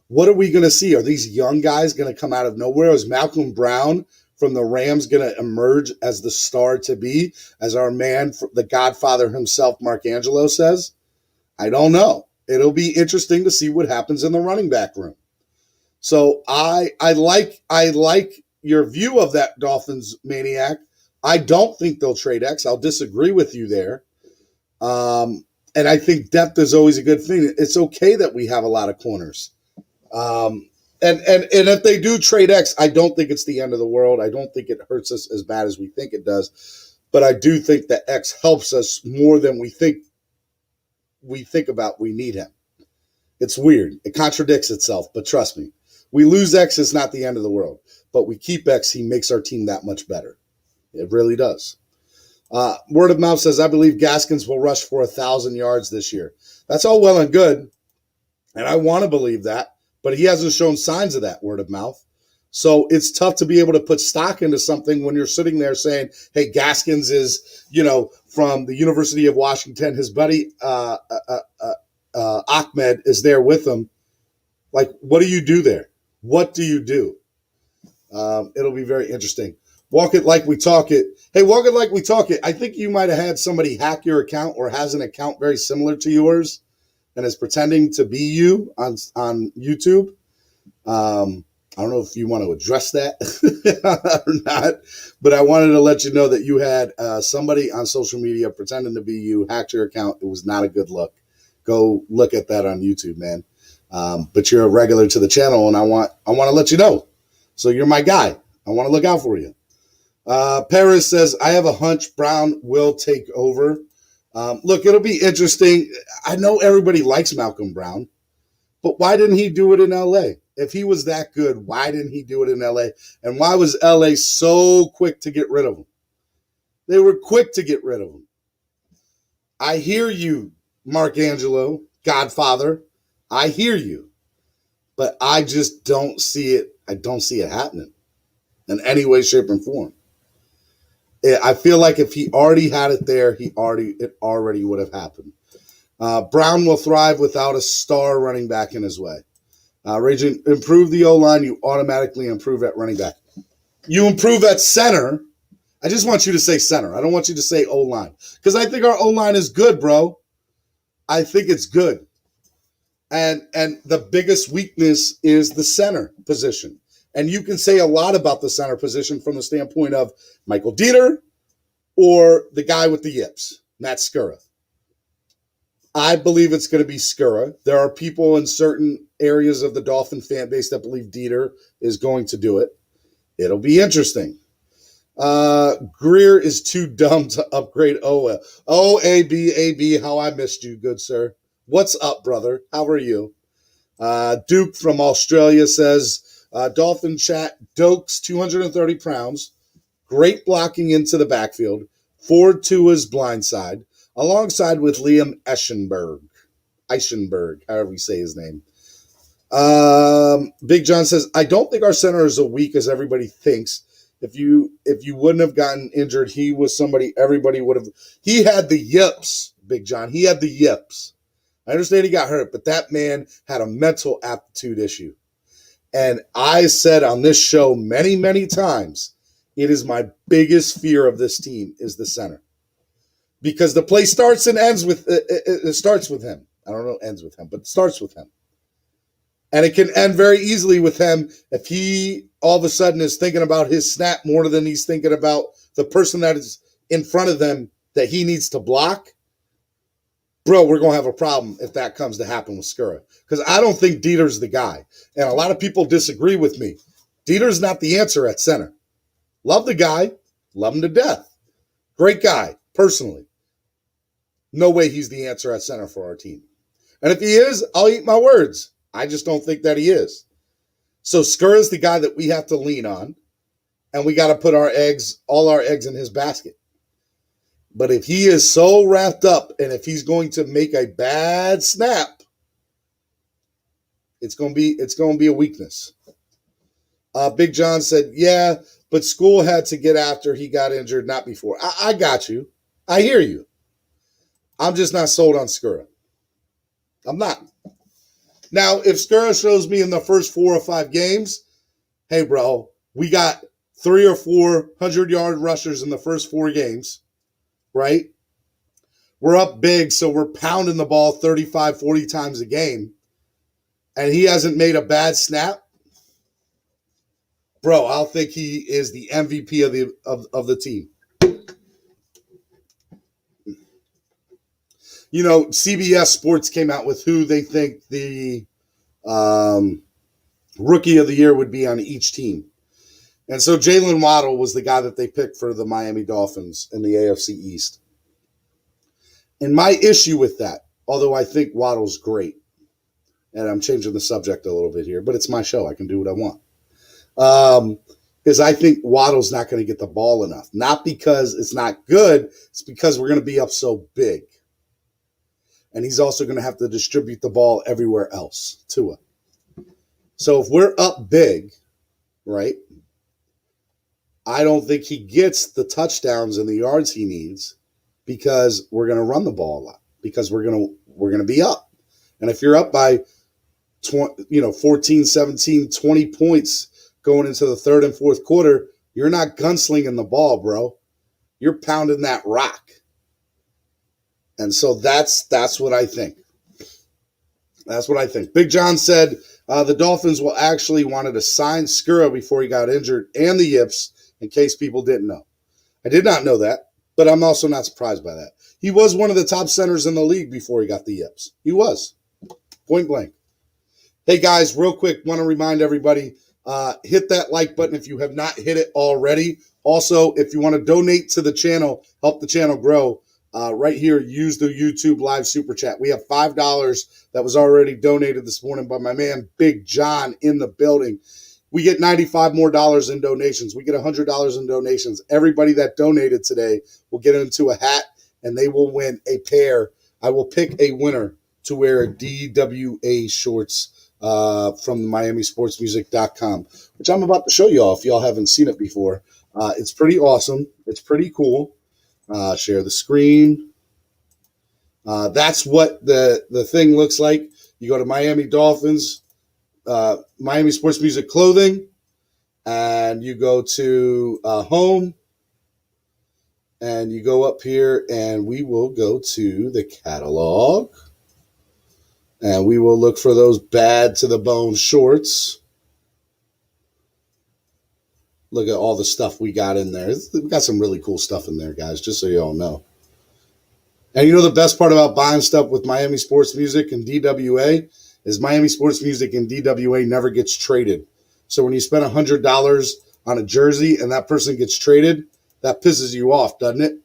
What are we going to see? Are these young guys going to come out of nowhere? Is Malcolm Brown from the Rams going to emerge as the star to be, as our man, the Godfather himself, Mark Angelo, says? I don't know. It'll be interesting to see what happens in the running back room. So I like your view of that, Dolphins Maniac. I don't think they'll trade X. I'll disagree with you there. And I think depth is always a good thing. It's okay that we have a lot of corners. And if they do trade X, I don't think it's the end of the world. I don't think it hurts us as bad as we think it does. But I do think that X helps us more than we think about we need him. It's weird. It contradicts itself, but trust me. We lose X, it's not the end of the world. But we keep X, he makes our team that much better. It really does. Word of mouth says, I believe Gaskins will rush for 1,000 yards this year. That's all well and good. And I want to believe that. But he hasn't shown signs of that, word of mouth. So it's tough to be able to put stock into something when you're sitting there saying, hey, Gaskins is, you know, from the University of Washington. His buddy Ahmed is there with him. Like, what do you do there? What do you do? It'll be very interesting. Walk it like we talk it. Hey, walk it like we talk it. I think you might have had somebody hack your account or has an account very similar to yours and is pretending to be you on YouTube. I don't know if you want to address that or not, but I wanted to let you know that you had somebody on social media pretending to be you, hacked your account. It was not a good look. Go look at that on YouTube, man. But you're a regular to the channel, and I want to let you know. So you're my guy. I want to look out for you. Paris says, I have a hunch Brown will take over. Look, it'll be interesting. I know everybody likes Malcolm Brown, but why didn't he do it in L.A.? If he was that good, why didn't he do it in L.A.? And why was L.A. so quick to get rid of him? They were quick to get rid of him. I hear you, Mark Angelo, Godfather. I hear you. But I just don't see it. I don't see it happening in any way, shape, and form. I feel like if he already had it there, it already would have happened. Brown will thrive without a star running back in his way. Raging, improve the O-line, you automatically improve at running back. You improve at center. I just want you to say center. I don't want you to say O-line. Because I think our O-line is good, bro. I think it's good. And the biggest weakness is the center position. And you can say a lot about the center position from the standpoint of Michael Dieter or the guy with the yips, Matt Skura. I believe it's going to be Skura. There are people in certain areas of the Dolphin fan base that believe Dieter is going to do it. It'll be interesting. Greer is too dumb to upgrade OL. OABAB, how I missed you, good sir. What's up, brother? How are you? Duke from Australia says, Dolphin chat, Dokes, 230 pounds, great blocking into the backfield, Ford Tua's blindside, alongside with Liam Eichenberg, however you say his name. Big John says, I don't think our center is as weak as everybody thinks. If you wouldn't have gotten injured, he was somebody everybody would have. He had the yips, Big John. He had the yips. I understand he got hurt, but that man had a mental aptitude issue. And I said on this show many, many times, it is my biggest fear of this team is the center. Because the play starts and ends with it starts with him. I don't know ends with him, but it starts with him. And it can end very easily with him if he all of a sudden is thinking about his snap more than he's thinking about the person that is in front of them that he needs to block. Bro, we're going to have a problem if that comes to happen with Skura. Because I don't think Dieter's the guy. And a lot of people disagree with me. Dieter's not the answer at center. Love the guy. Love him to death. Great guy, personally. No way he's the answer at center for our team. And if he is, I'll eat my words. I just don't think that he is. So Skura's the guy that we have to lean on. And we got to put all our eggs in his basket. But if he is so wrapped up and if he's going to make a bad snap, it's going to be a weakness. Big John said, yeah, but School had to get after he got injured, not before. I got you. I hear you. I'm just not sold on Skura. I'm not. Now, if Skura shows me in the first 4 or 5 games, hey, bro, we got 3 or 4 100-yard rushers in the first 4 games, right? We're up big, so we're pounding the ball 35, 40 times a game, and he hasn't made a bad snap. Bro, I'll think he is the MVP of the team. You know, CBS Sports came out with who they think the rookie of the year would be on each team. And so Jalen Waddle was the guy that they picked for the Miami Dolphins in the AFC East. And my issue with that, although I think Waddle's great, and I'm changing the subject a little bit here, but it's my show. I can do what I want. Is I think Waddle's not going to get the ball enough. Not because it's not good. It's because we're going to be up so big. And he's also going to have to distribute the ball everywhere else to him. So if we're up big, right, I don't think he gets the touchdowns and the yards he needs because we're going to run the ball a lot, because we're going to be up. And if you're up by 14, 17, 20 points going into the third and fourth quarter, you're not gunslinging the ball, bro. You're pounding that rock. And so that's what I think. That's what I think. Big John said the Dolphins will actually wanted to sign Skura before he got injured and the yips, in case people didn't know. I did not know that, but I'm also not surprised by that. He was one of the top centers in the league before he got the yips. He was. Point blank. Hey, guys, real quick, want to remind everybody, hit that like button if you have not hit it already. Also, if you want to donate to the channel, help the channel grow, right here, use the YouTube live super chat. We have $5 that was already donated this morning by my man Big John in the building. We get $95 more in donations. We get $100 in donations. Everybody that donated today will get into a hat, and they will win a pair. I will pick a winner to wear DWA shorts from MiamiSportsMusic.com, which I'm about to show y'all if y'all haven't seen it before. It's pretty awesome. It's pretty cool. Share the screen. That's what the thing looks like. You go to Miami Dolphins, Miami Sports Music Clothing, and you go to home, and you go up here, and we will go to the catalog, and we will look for those bad to the bone shorts. Look at all the stuff we got in there. We got some really cool stuff in there, guys, just so you all know. And you know the best part about buying stuff with Miami Sports Music and DWA is Miami Sports Music and DWA never gets traded. So when you spend $100 on a jersey and that person gets traded, that pisses you off, doesn't it?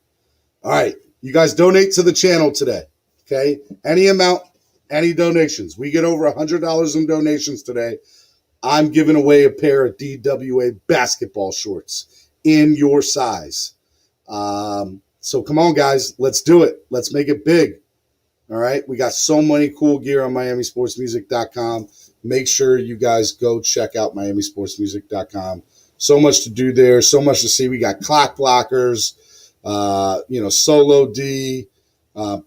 All right, you guys donate to the channel today, okay? Any amount, any donations. We get over $100 in donations today. I'm giving away a pair of DWA basketball shorts in your size. So come on, guys. Let's do it. Let's make it big. All right. We got so many cool gear on MiamiSportsMusic.com. Make sure you guys go check out MiamiSportsMusic.com. So much to do there. So much to see. We got clock blockers, Solo D,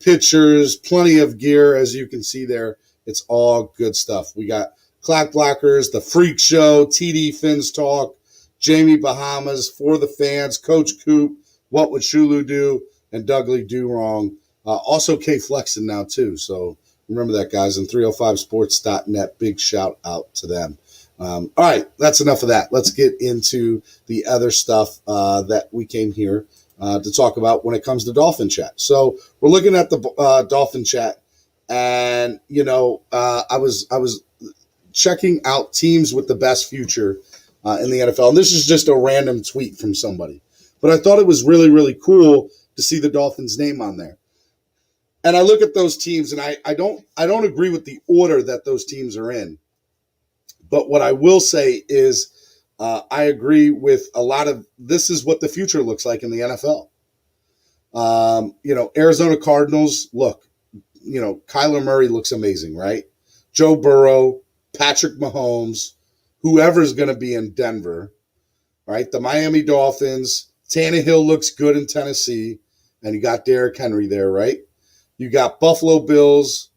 pictures, plenty of gear. As you can see there, it's all good stuff. We got clock blockers, the Freak Show, TD Fins Talk, Jamie Bahamas, For the Fans, Coach Coop, What Would Shulu Do, and Dougley Do Wrong. Also K Flexin now too. So remember that, guys. And 305sports.net. Big shout out to them. All right, that's enough of that. Let's get into the other stuff that we came here to talk about when it comes to Dolphin Chat. So we're looking at the Dolphin Chat, and I was checking out teams with the best future in the NFL. And this is just a random tweet from somebody, but I thought it was really, really cool to see the Dolphins' name on there. And I look at those teams, and I don't agree with the order that those teams are in. But what I will say is I agree with a lot of this is what the future looks like in the NFL. Arizona Cardinals, look, Kyler Murray looks amazing, right? Joe Burrow, Patrick Mahomes, whoever's going to be in Denver, right? The Miami Dolphins, Tannehill looks good in Tennessee, and you got Derrick Henry there, right? You got Buffalo Bills,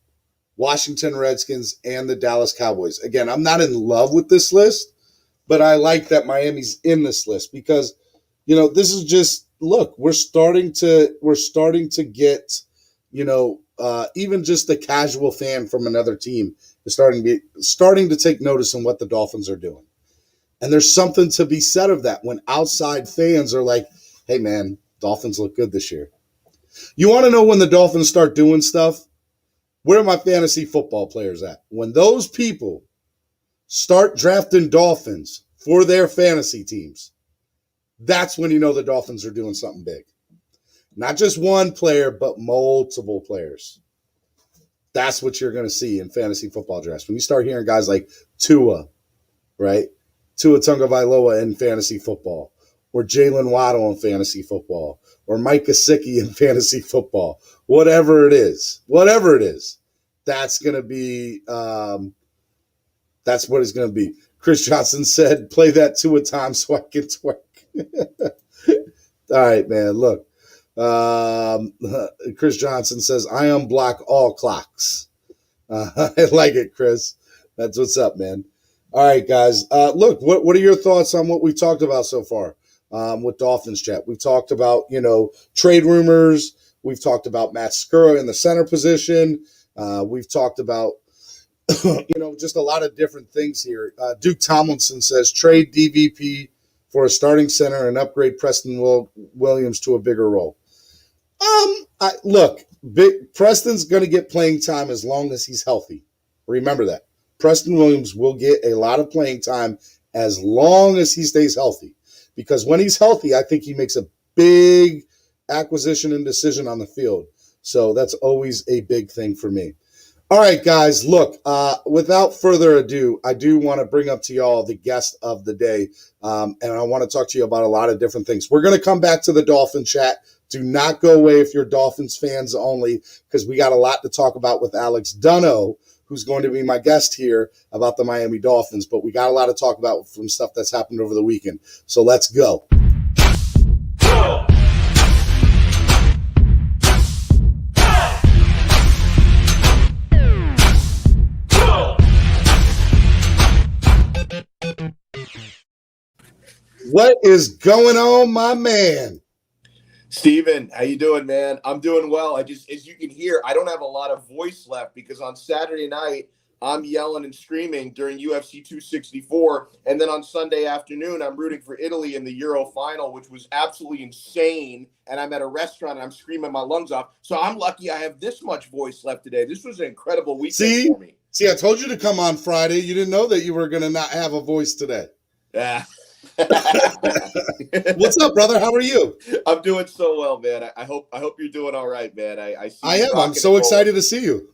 Washington Redskins, and the Dallas Cowboys. Again, I'm not in love with this list, but I like that Miami's in this list because, this is just, look, we're starting to get, even just a casual fan from another team is starting to take notice on what the Dolphins are doing. And there's something to be said of that when outside fans are like, hey, man, Dolphins look good this year. You want to know when the Dolphins start doing stuff? Where are my fantasy football players at? When those people start drafting Dolphins for their fantasy teams, that's when you know the Dolphins are doing something big. Not just one player, but multiple players. That's what you're going to see in fantasy football drafts. When you start hearing guys like Tua, right? Tua Tagovailoa in fantasy football, or Jalen Waddle in fantasy football, or Mike Gesicki in fantasy football, whatever it is, that's going to be, that's what it's going to be. Chris Johnson said, play that Tua time so I can twerk. All right, man, look. Chris Johnson says, I unblock all clocks. I like it, Chris. That's what's up, man. All right, guys. Look, what are your thoughts on what we've talked about so far with Dolphins Chat? We've talked about, trade rumors. We've talked about Matt Skura in the center position. We've talked about, just a lot of different things here. Duke Tomlinson says, trade DVP for a starting center and upgrade Preston Williams to a bigger role. Preston's going to get playing time as long as he's healthy. Remember that. Preston Williams will get a lot of playing time as long as he stays healthy. Because when he's healthy, I think he makes a big acquisition and decision on the field. So that's always a big thing for me. All right, guys, look, without further ado, I do want to bring up to y'all the guest of the day, and I want to talk to you about a lot of different things. We're going to come back to the Dolphin Chat. Do not go away if you're Dolphins fans only, because we got a lot to talk about with Alex Donno, who's going to be my guest here about the Miami Dolphins, but we got a lot to talk about from stuff that's happened over the weekend. So let's go. What is going on, my man? Steven, how you doing, man? I'm doing well. As you can hear, I don't have a lot of voice left because on Saturday night I'm yelling and screaming during UFC 264. And then on Sunday afternoon, I'm rooting for Italy in the Euro final, which was absolutely insane. And I'm at a restaurant and I'm screaming my lungs off. So I'm lucky I have this much voice left today. This was an incredible weekend for me. See, I told you to come on Friday. You didn't know that you were going to not have a voice today. Yeah. What's up, brother? How are you? I'm doing so well, man. I hope you're doing all right, man. I am. I'm so excited to see you.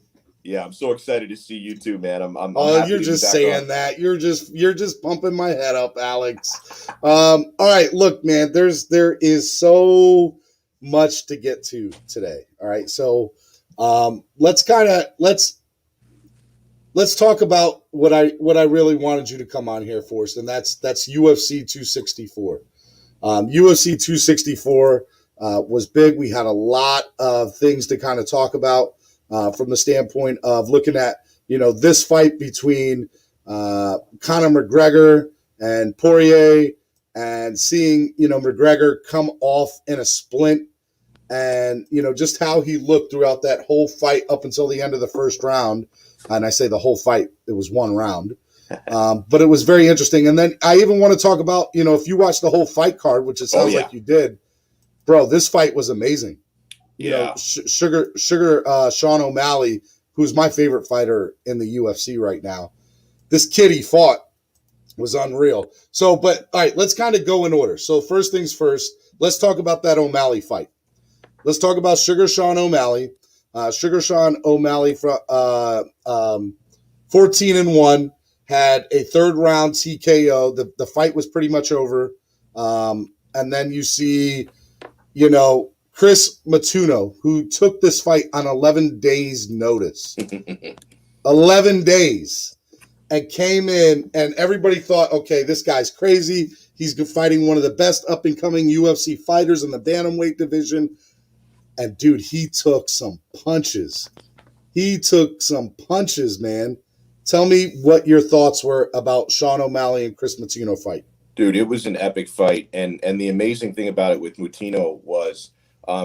Yeah, I'm so excited to see you too, man. I'm oh, you're just saying that. You're just pumping my head up, Alex. All right, look, man. There is so much to get to today. All right, so let's talk about what I really wanted you to come on here for us, and that's UFC 264. UFC 264 was big. We had a lot of things to kind of talk about. From the standpoint of looking at, this fight between Conor McGregor and Poirier, and seeing, McGregor come off in a splint, and, just how he looked throughout that whole fight up until the end of the first round. And I say the whole fight, it was one round. But it was very interesting. And then I even want to talk about, if you watch the whole fight card, which it sounds like you did, bro, this fight was amazing. Sugar Sean O'Malley, who's my favorite fighter in the UFC right now. This kid he fought was unreal. So, but all right, let's kind of go in order. So first things first, let's talk about that O'Malley fight. Let's talk about Sugar Sean O'Malley. Sugar Sean O'Malley from 14-1, had a third round TKO. The fight was pretty much over. And then you see, Chris Matuno, who took this fight on 11 days' notice. 11 days. And came in, and everybody thought, okay, this guy's crazy. He's ffighting one of the best up-and-coming UFC fighters in the bantamweight division. And, dude, he took some punches. Man. Tell me what your thoughts were about Sean O'Malley and Chris Matuno fight. Dude, it was an epic fight. And the amazing thing about it with Mutino was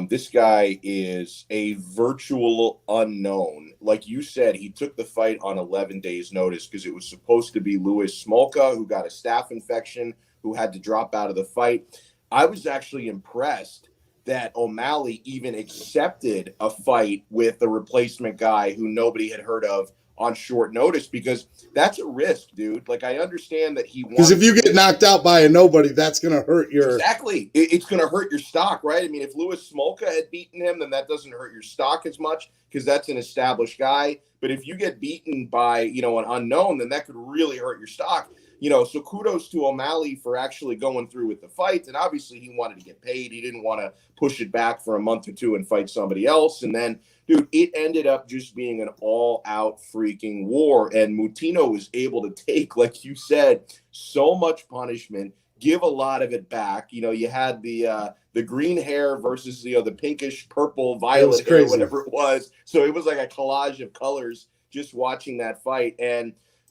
this guy is a virtual unknown. Like you said, he took the fight on 11 days' notice because it was supposed to be Louis Smolka, who got a staph infection, who had to drop out of the fight. I was actually impressed that O'Malley even accepted a fight with the replacement guy who nobody had heard of on short notice, because that's a risk, dude. Like, I understand that he wants, because if you get knocked out by a nobody, that's going to hurt your... Exactly. It's going to hurt your stock, right? I mean, if Louis Smolka had beaten him, then that doesn't hurt your stock as much because that's an established guy. But if you get beaten by, an unknown, then that could really hurt your stock. So kudos to O'Malley for actually going through with the fight. And obviously he wanted to get paid. He didn't want to push it back for a month or two and fight somebody else. And then, dude, it ended up just being an all-out freaking war. And Mutino was able to take, like you said, so much punishment, give a lot of it back. You had the green hair versus, the pinkish, purple, violet hair, whatever it was. So it was like a collage of colors just watching that fight.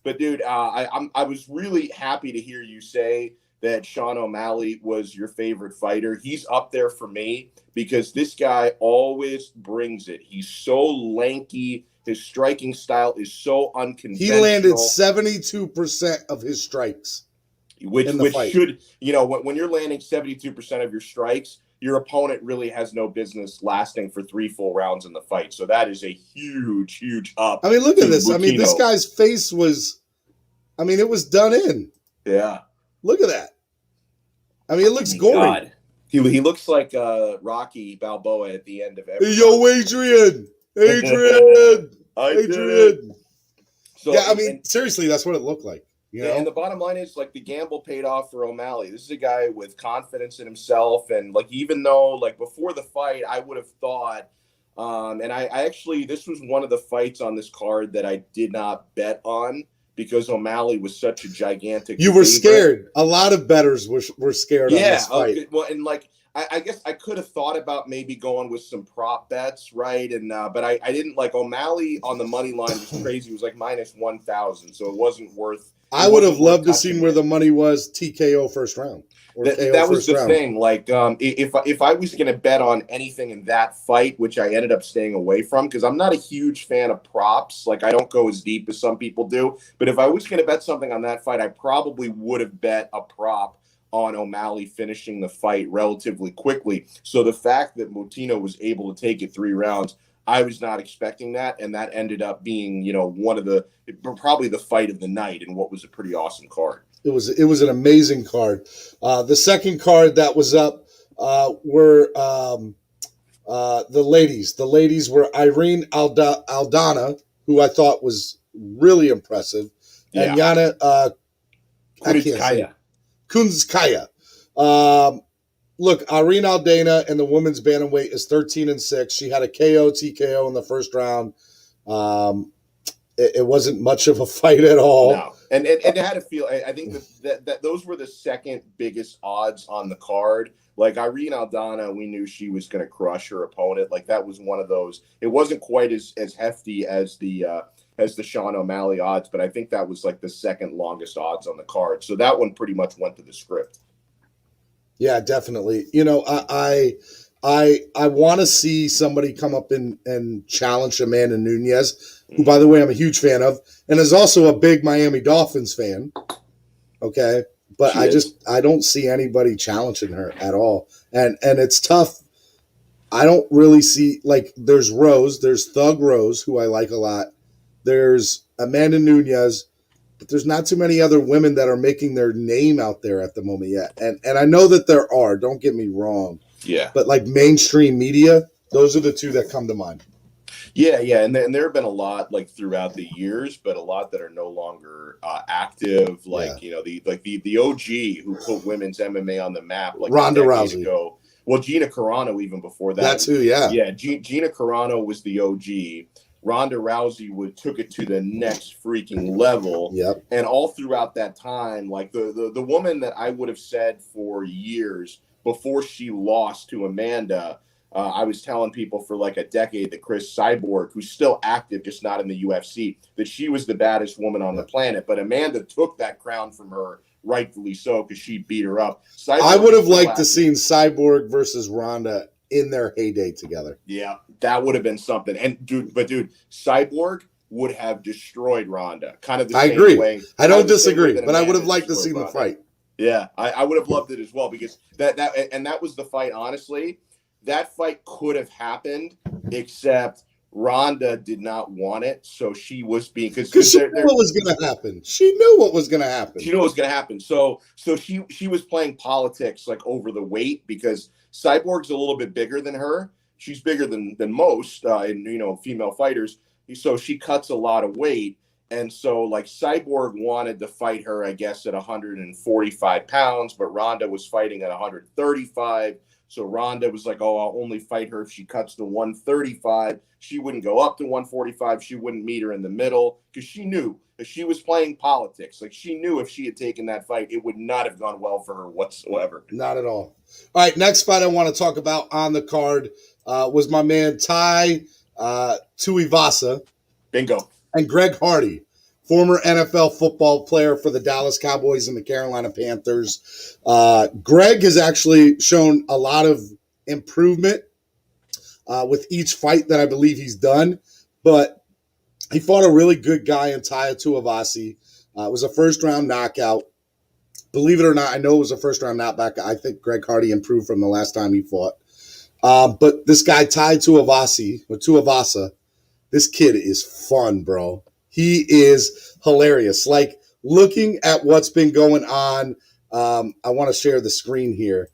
But dude, I was really happy to hear you say that Sean O'Malley was your favorite fighter. He's up there for me because this guy always brings it. He's so lanky. His striking style is so unconventional. He landed 72% of his strikes. Which should, when you're landing 72% of your strikes, your opponent really has no business lasting for 3 full rounds in the fight. So that is a huge, huge up. I mean, look at this. Mutino. I mean, this guy's face was, it was done in. Yeah. Look at that. I mean, it looks gory. God. He looks like Rocky Balboa at the end of every. Hey, yo, Adrian. So, yeah, seriously, that's what it looked like. And the bottom line is, like, the gamble paid off for O'Malley. This is a guy with confidence in himself. And, like, even though, like, before the fight, I would have thought, and I actually, this was one of the fights on this card that I did not bet on because O'Malley was such a gigantic You were scared. A lot of bettors were scared on this fight. Okay. Well, and, like, I guess I could have thought about maybe going with some prop bets, right? And but I didn't. Like, O'Malley on the money line was crazy. It was like minus 1,000, so it wasn't worth. I would have loved to see where the money was TKO first round. or that, KO that was first the round. thing. Like, if I was going to bet on anything in that fight, which I ended up staying away from, because I'm not a huge fan of props. Like, I don't go as deep as some people do. But if I was going to bet something on that fight, I probably would have bet a prop on O'Malley finishing the fight relatively quickly. So the fact that Moutinho was able to take it 3 rounds, I was not expecting that, and that ended up being, one of probably the fight of the night and what was a pretty awesome card. It was an amazing card. The second card that was up were the ladies. The ladies were Irene Aldana, who I thought was really impressive, and Yana Kunskaya. Look, Irene Aldana in the women's bantamweight is 13-6. She had a KO TKO in the first round. It wasn't much of a fight at all. No, and it had to feel. I think that those were the second biggest odds on the card. Like Irene Aldana, we knew she was going to crush her opponent. Like that was one of those. It wasn't quite as hefty as the Sean O'Malley odds, but I think that was like the second longest odds on the card. So that one pretty much went to the script. Yeah, definitely. I want to see somebody come up and challenge Amanda Nunes, who, by the way, I'm a huge fan of, and is also a big Miami Dolphins fan. Okay, but I don't see anybody challenging her at all, and it's tough. I don't really see, like, there's Thug Rose, who I like a lot. There's Amanda Nunes. But there's not too many other women that are making their name out there at the moment yet. And I know that there are, don't get me wrong. Yeah. But like mainstream media, those are the two that come to mind. Yeah. And there have been a lot like throughout the years, but a lot that are no longer active. Like, the OG who put women's MMA on the map, like Ronda Rousey. Ago. Well, Gina Carano even before that. That too, yeah. Yeah, Gina Carano was the OG. Ronda Rousey took it to the next freaking level. Yep. And all throughout that time, like the woman that I would have said for years before she lost to Amanda, I was telling people for like a decade that Chris Cyborg, who's still active, just not in the UFC, that she was the baddest woman on the planet. But Amanda took that crown from her, rightfully so, because she beat her up. Cyborg, I would have liked to seen Cyborg versus Ronda in their heyday together. Yeah, that would have been something. And dude, Cyborg would have destroyed Ronda. Kind of the same way. I don't disagree, but I would have liked to see the fight. Yeah, I would have loved it as well, because that was the fight, honestly. That fight could have happened, except Ronda did not want it, so she was being because she knew what was going to happen. She knew what was going to happen. So she was playing politics like over the weight, because Cyborg's a little bit bigger than her. She's bigger than most female fighters. So she cuts a lot of weight. And so like Cyborg wanted to fight her, I guess, at 145 pounds, but Ronda was fighting at 135. So Ronda was like, oh, I'll only fight her if she cuts to 135. She wouldn't go up to 145. She wouldn't meet her in the middle, because she knew that she was playing politics. Like, she knew if she had taken that fight, it would not have gone well for her whatsoever. Not at all. All right, next fight I want to talk about on the card was my man Tai Tuivasa. Bingo. And Greg Hardy, former NFL football player for the Dallas Cowboys and the Carolina Panthers. Greg has actually shown a lot of improvement with each fight that I believe he's done, but he fought a really good guy in Tai Tuivasa. It was a first-round knockout. Believe it or not, I know it was a first-round knockout. I think Greg Hardy improved from the last time he fought. But this guy, Tai Tuivasa, this kid is fun, bro. He is hilarious. Like, looking at what's been going on, I want to share the screen here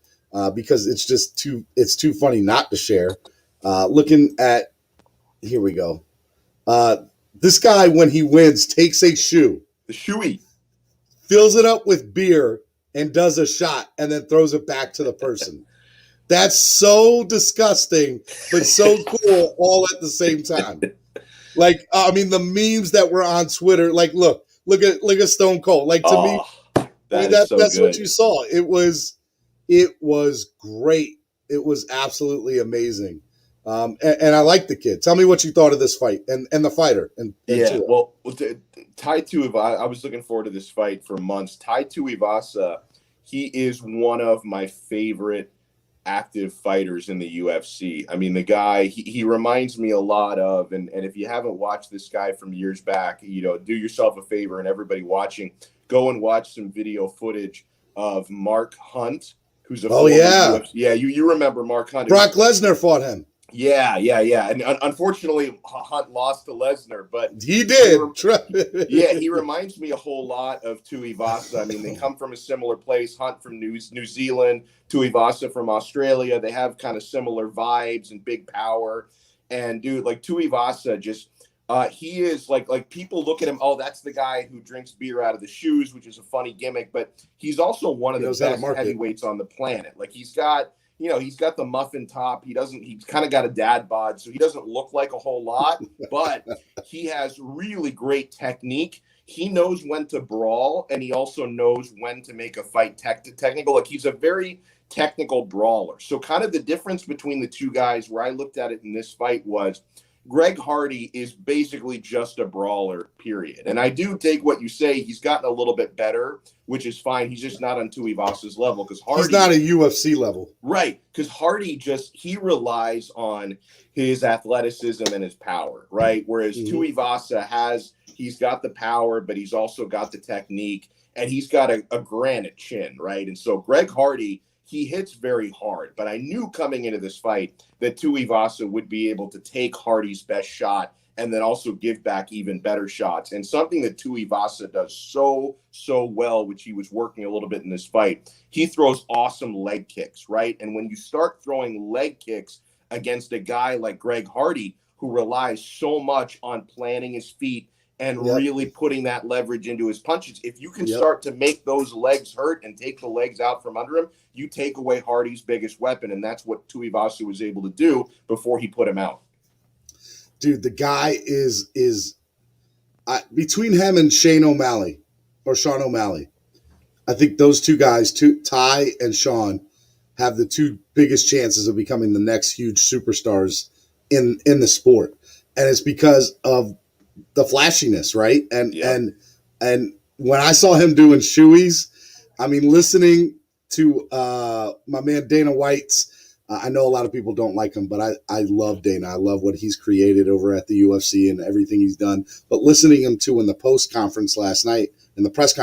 because it's just too funny not to share. Looking at, here we go. This guy, when he wins, takes a shoe. The shoey. Fills it up with beer and does a shot and then throws it back to the person. That's so disgusting, but so cool all at the same time. Like, I mean, the memes that were on Twitter, like, look at Stone Cold. Like, to me, that's what you saw. It was great. It was absolutely amazing. And I like the kid. Tell me what you thought of this fight and the fighter. Tai Tuivasa, I was looking forward to this fight for months. Tai Tuivasa he is one of my favorite active fighters in the UFC. I mean, the guy, he reminds me a lot of, and if you haven't watched this guy from years back, you know, do yourself a favor, and everybody watching, go and watch some video footage of Mark Hunt, who's a former UFC. Yeah, you remember Mark Hunt. Brock Lesnar fought him. Yeah. And unfortunately, Hunt lost to Lesnar, but he did. He reminds me a whole lot of Tuivasa. I mean, they come from a similar place. Hunt from New Zealand, Tuivasa from Australia. They have kind of similar vibes and big power. And dude, like Tuivasa, just he is like people look at him. Oh, that's the guy who drinks beer out of the shoes, which is a funny gimmick. But he's also one of the best heavyweights on the planet. Like he's got the muffin top. He's kind of got a dad bod, so he doesn't look like a whole lot, but he has really great technique. He knows when to brawl, and he also knows when to make a fight technical. Like he's a very technical brawler. So kind of the difference between the two guys where I looked at it in this fight was Greg Hardy is basically just a brawler, period. And I do take what you say. He's gotten a little bit better, which is fine. He's just not on Tuivasa's level because Hardy. He's not a UFC level. Right. Because Hardy he relies on his athleticism and his power, right? Whereas Tuivasa he's got the power, but he's also got the technique, and he's got a granite chin, right? And so Greg Hardy, he hits very hard, but I knew coming into this fight that Tuivasa would be able to take Hardy's best shot and then also give back even better shots. And something that Tuivasa does so well, which he was working a little bit in this fight, he throws awesome leg kicks, right? And when you start throwing leg kicks against a guy like Greg Hardy, who relies so much on planting his feet and really putting that leverage into his punches, if you can start to make those legs hurt and take the legs out from under him, you take away Hardy's biggest weapon, and that's what Tuivasa was able to do before he put him out. Dude, the guy is between him and Sean O'Malley, I think those two guys, Ty and Sean, have the two biggest chances of becoming the next huge superstars in the sport. And it's because of the flashiness, right? And when I saw him doing shoeies, I mean, listening to my man Dana White's, I know a lot of people don't like him, but I love Dana. I love what he's created over at the UFC and everything he's done. But listening him to in the post conference last night, in the post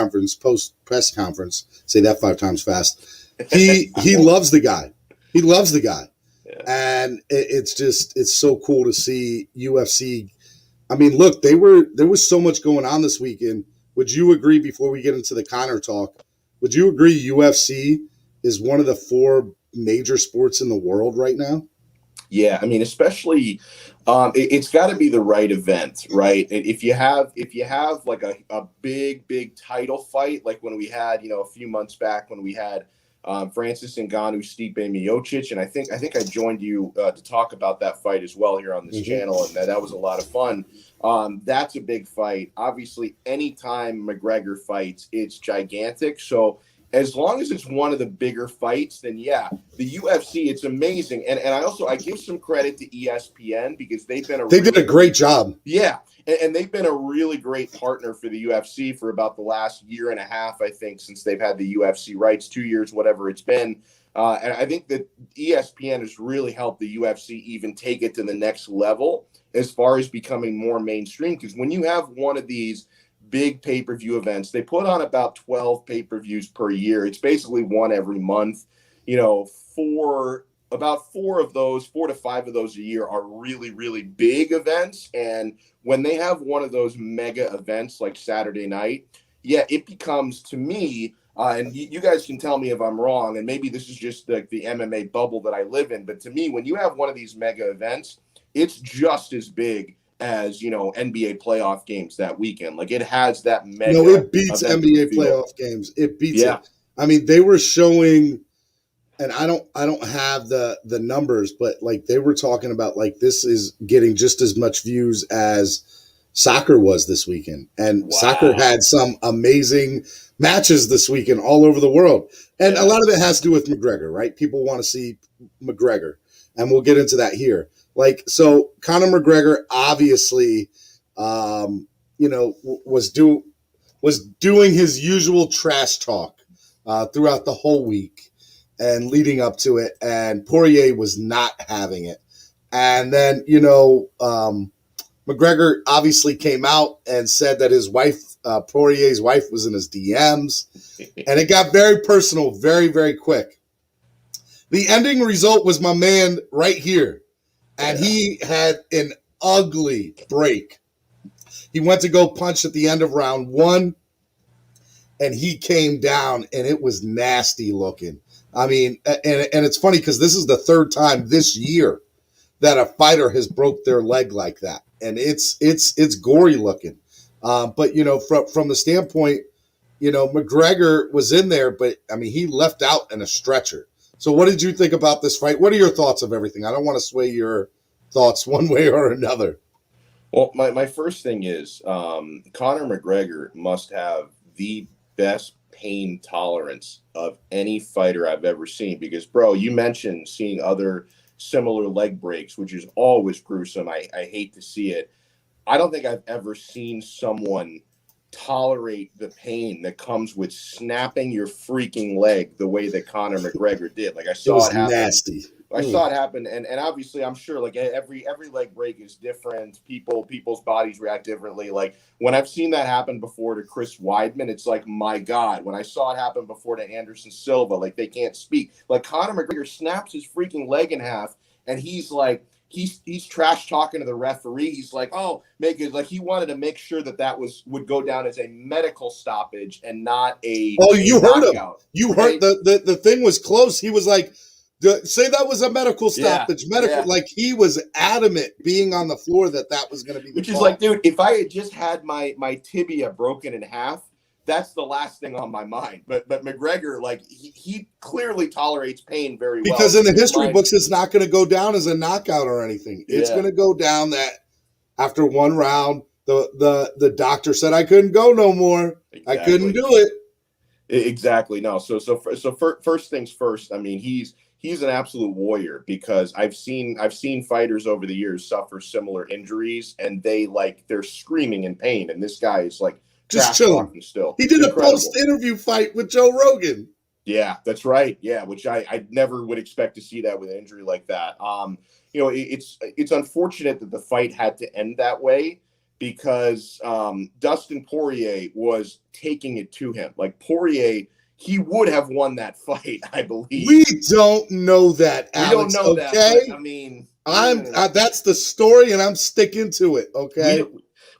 press conference, say that 5 times fast. He loves the guy. He loves the guy, and it's so cool to see UFC. I mean, look, there was so much going on this weekend. Would you agree, before we get into the Conor talk, would you agree UFC is one of the 4 major sports in the world right now? Yeah, I mean, especially it's got to be the right event, right? If you have like a big title fight, like when we had, a few months back when we had Francis Ngannou, Stipe Miocic, and I think I joined you to talk about that fight as well here on this channel, and that was a lot of fun. That's a big fight. Obviously, anytime McGregor fights, it's gigantic. So as long as it's one of the bigger fights, then the UFC, it's amazing. And I give some credit to ESPN because they did a great job. Yeah. And they've been a really great partner for the UFC for about the last year and a half, I think, since they've had the UFC rights, 2 years, whatever it's been. And I think that ESPN has really helped the UFC even take it to the next level as far as becoming more mainstream. Because when you have one of these big pay-per-view events, they put on about 12 pay-per-views per year. It's basically one every month. About 4 to 5 of those a year are really, really big events. And when they have one of those mega events like Saturday night, it becomes, to me, and you guys can tell me if I'm wrong, and maybe this is just the MMA bubble that I live in, but to me, when you have one of these mega events, it's just as big as, NBA playoff games that weekend. Like, it has that mega. No, it beats NBA playoff games. It beats it. I mean, they were showing, and I don't have the numbers, but like they were talking about, like, this is getting just as much views as soccer was this weekend. And soccer had some amazing matches this weekend all over the world. And a lot of it has to do with McGregor, right? People want to see McGregor, and we'll get into that here. Like, so Conor McGregor obviously, was doing his usual trash talk throughout the whole week and leading up to it, and Poirier was not having it. And then, McGregor obviously came out and said that his wife, Poirier's wife, was in his DMs, and it got very personal very, very quick. The ending result was my man right here, and he had an ugly break. He went to go punch at the end of round 1, and he came down, and it was nasty looking. I mean, and it's funny because this is the third time this year that a fighter has broke their leg like that, and it's gory looking. But from the standpoint, McGregor was in there, but I mean, he left out in a stretcher. So, what did you think about this fight? What are your thoughts of everything? I don't want to sway your thoughts one way or another. Well, my first thing is Conor McGregor must have the best pain tolerance of any fighter I've ever seen, because, bro, you mentioned seeing other similar leg breaks, which is always gruesome. I hate to see it. I don't think I've ever seen someone tolerate the pain that comes with snapping your freaking leg the way that Conor McGregor did. Like, I saw it happen. Nasty. I saw it happen, and obviously I'm sure like every leg break is different. People's bodies react differently. Like, when I've seen that happen before to Chris Weidman, it's like, my God. When I saw it happen before to Anderson Silva, like, they can't speak. Like, Conor McGregor snaps his freaking leg in half, and he's like, he's trash talking to the referee. He's like, oh, make it, like, he wanted to make sure that would go down as a medical stoppage and not a heard him. knockout. You heard the thing was close. He was like, say that was a medical stoppage. Like, he was adamant being on the floor that was going to be the Which call. is like, dude, if I had just had my tibia broken in half, that's the last thing on my mind. But McGregor, like, he clearly tolerates pain very well. Because in the history books, it's not going to go down as a knockout or anything. It's going to go down that after one round, the doctor said I couldn't go no more. Exactly. I couldn't do it. Exactly. No. So first things first. I mean, he's an absolute warrior, because I've seen fighters over the years suffer similar injuries, and they're screaming in pain, and this guy is like just chilling still. He did a post-interview fight with Joe Rogan. Yeah, that's right. Yeah, which I never would expect to see that with an injury like that. It's unfortunate that the fight had to end that way, because Dustin Poirier was taking it to him. Like, Poirier, he would have won that fight, I believe. We don't know that, Alex. We don't know that. But, I mean, that's the story, and I'm sticking to it. Okay.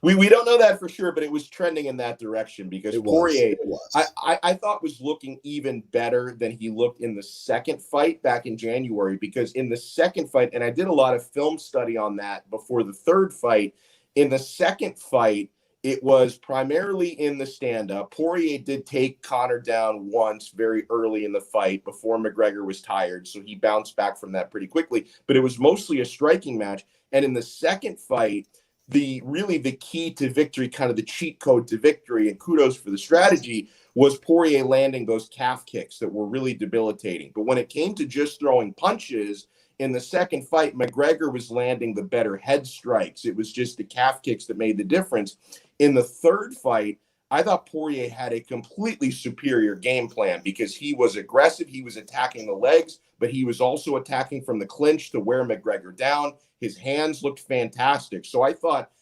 We don't know that for sure, but it was trending in that direction, because Poirier, I thought, was looking even better than he looked in the second fight back in January, because in the second fight, and I did a lot of film study on that before the third fight, in the second fight, it was primarily in the stand-up. Poirier did take Conor down once very early in the fight before McGregor was tired, so he bounced back from that pretty quickly. But it was mostly a striking match. And in the second fight, the key to victory, kind of the cheat code to victory, and kudos for the strategy, was Poirier landing those calf kicks that were really debilitating. But when it came to just throwing punches, in the second fight, McGregor was landing the better head strikes. It was just the calf kicks that made the difference. In the third fight, I thought Poirier had a completely superior game plan, because he was aggressive. He was attacking the legs, but he was also attacking from the clinch to wear McGregor down. His hands looked fantastic. So I thought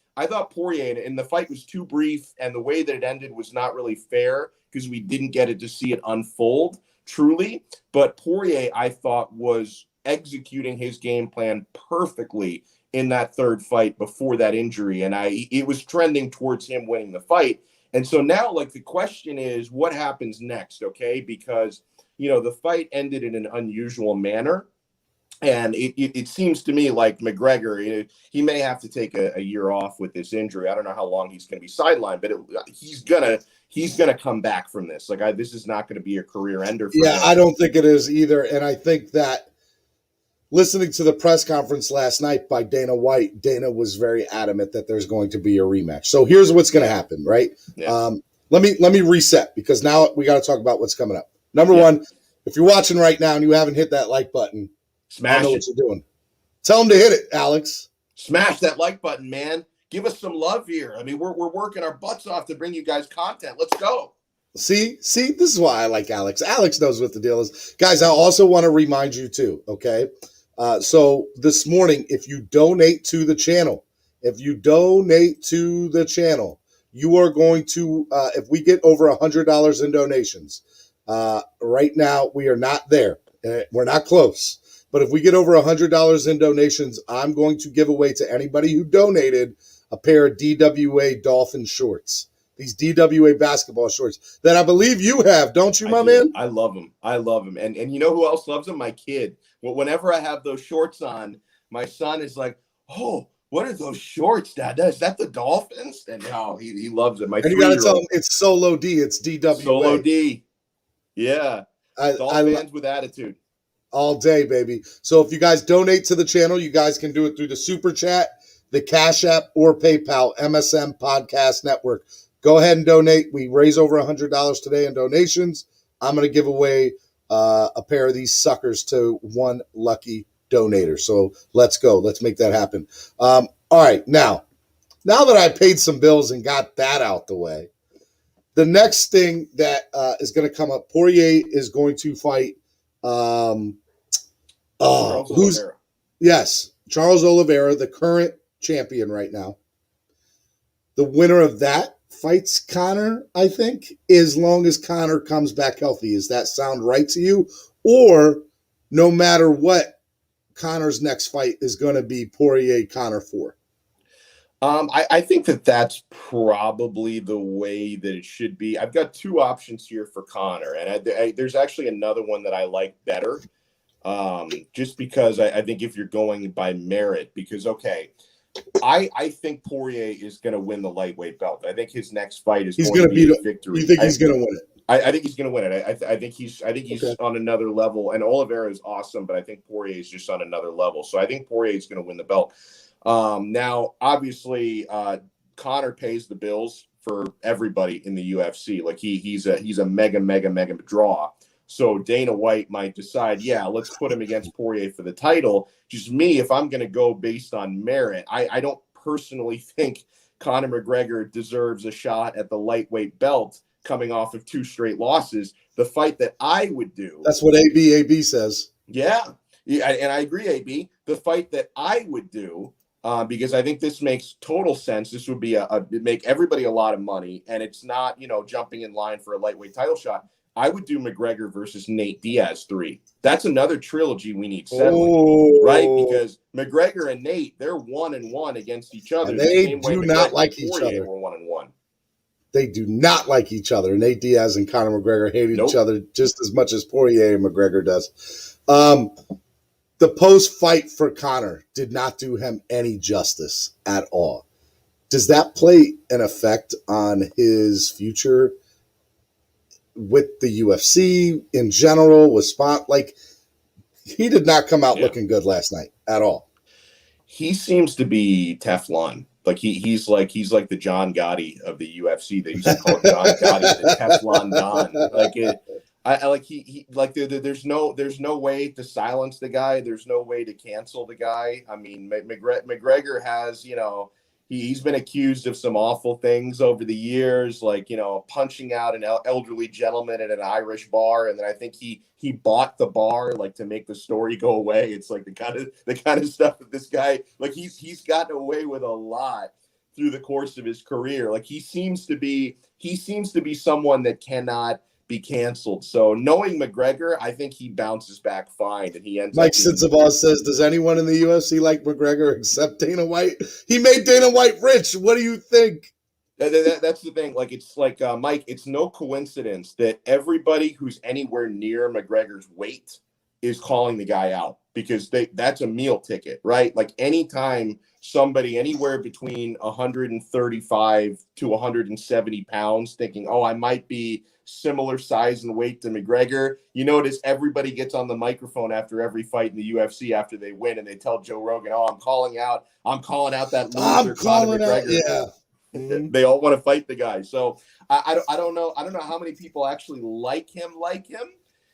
Poirier, and the fight was too brief, and the way that it ended was not really fair, because we didn't get to see it unfold truly. But Poirier, I thought, was executing his game plan perfectly in that third fight before that injury, and it was trending towards him winning the fight. And so now, like, the question is, what happens next? Okay, because the fight ended in an unusual manner, and it seems to me like McGregor, he may have to take a year off with this injury. I don't know how long he's going to be sidelined, but he's gonna come back from this. Like, this is not going to be a career ender for him. I don't think it is either, and I think that, listening to the press conference last night by Dana White, Dana was very adamant that there's going to be a rematch. So here's what's going to happen, right? Yeah. Let me reset, because now we got to talk about what's coming up. Number one, if you're watching right now and you haven't hit that like button, smash it. What you're doing. Tell them to hit it, Alex. Smash that like button, man. Give us some love here. I mean, we're working our butts off to bring you guys content. Let's go. See, this is why I like Alex. Alex knows what the deal is. Guys, I also want to remind you too, okay? So this morning, if you donate to the channel, you are going to, if we get over $100 in donations, right now we are not there. We're not close. But if we get over $100 in donations, I'm going to give away to anybody who donated a pair of DWA Dolphin shorts. These DWA basketball shorts that I believe you have, don't you, my man? I love them. And you know who else loves them? My kid. Well, whenever I have those shorts on, my son is like, "Oh, what are those shorts, Dad? Is that the Dolphins?" And he loves it. And you got to tell him it's Solo D. It's DWA. Solo D. Yeah. Dolphins with attitude. All day, baby. So if you guys donate to the channel, you guys can do it through the Super Chat, the Cash App, or PayPal, MSM Podcast Network. Go ahead and donate. We raise over $100 today in donations. I'm going to give away a pair of these suckers to one lucky donator. So let's go. Let's make that happen. All right. Now that I paid some bills and got that out the way, the next thing that is going to come up, Poirier is going to fight Charles Oliveira, the current champion right now. The winner of that fights Conor, I think, as long as Conor comes back healthy. Does that sound right to you? Or no matter what, Conor's next fight is going to be Poirier-Conor 4? I think that's probably the way that it should be. I've got two options here for Conor, and there's actually another one that I like better, just because I think if you're going by merit, because, okay, I think Poirier is going to win the lightweight belt. I think his next fight is going to be a victory. You think he's going to win it? I think he's going to win it. I think he's okay. On another level, and Oliveira is awesome, but I think Poirier is just on another level. So I think Poirier is going to win the belt. Now, obviously, Conor pays the bills for everybody in the UFC. Like he's a mega draw. So Dana White might decide, yeah, let's put him against Poirier for the title. Just me, if I'm going to go based on merit, I don't personally think Conor McGregor deserves a shot at the lightweight belt coming off of 2 straight losses. The fight that I would do. That's what AB says. Yeah, and I agree, AB. The fight that I would do, because I think this makes total sense. This would be make everybody a lot of money, and it's not, jumping in line for a lightweight title shot. I would do McGregor versus Nate Diaz 3. That's another trilogy we need settling, right? Because McGregor and Nate, they're 1-1 against each other. And they do not like each other. We're 1-1. They do not like each other. Nate Diaz and Conor McGregor hate each other just as much as Poirier and McGregor does. The post-fight for Conor did not do him any justice at all. Does that play an effect on his future with the UFC in general? He did not come out looking good last night at all. He seems to be Teflon. Like he's like the John Gotti of the UFC. They used to call John Gotti the Teflon Don. There's no way to silence the guy. There's no way to cancel the guy. I mean, McGregor has, he's been accused of some awful things over the years, like, punching out an elderly gentleman at an Irish bar. And then I think he bought the bar, like, to make the story go away. It's like the kind of stuff that this guy, like, he's gotten away with a lot through the course of his career. Like he seems to be someone that cannot be canceled. So knowing McGregor, I think he bounces back fine, and he ends. Mike Sitzabal says, "Does anyone in the UFC like McGregor except Dana White? He made Dana White rich. What do you think?" That's the thing. Like it's like Mike. It's no coincidence that everybody who's anywhere near McGregor's weight is calling the guy out, because that's a meal ticket, right? Like anytime somebody anywhere between 135 to 170 pounds thinking, oh, I might be similar size and weight to McGregor, you notice everybody gets on the microphone after every fight in the UFC after they win, and they tell Joe Rogan, oh, I'm calling out that loser, Conor McGregor. Mm-hmm. They all want to fight the guy. So I don't know how many people actually like him.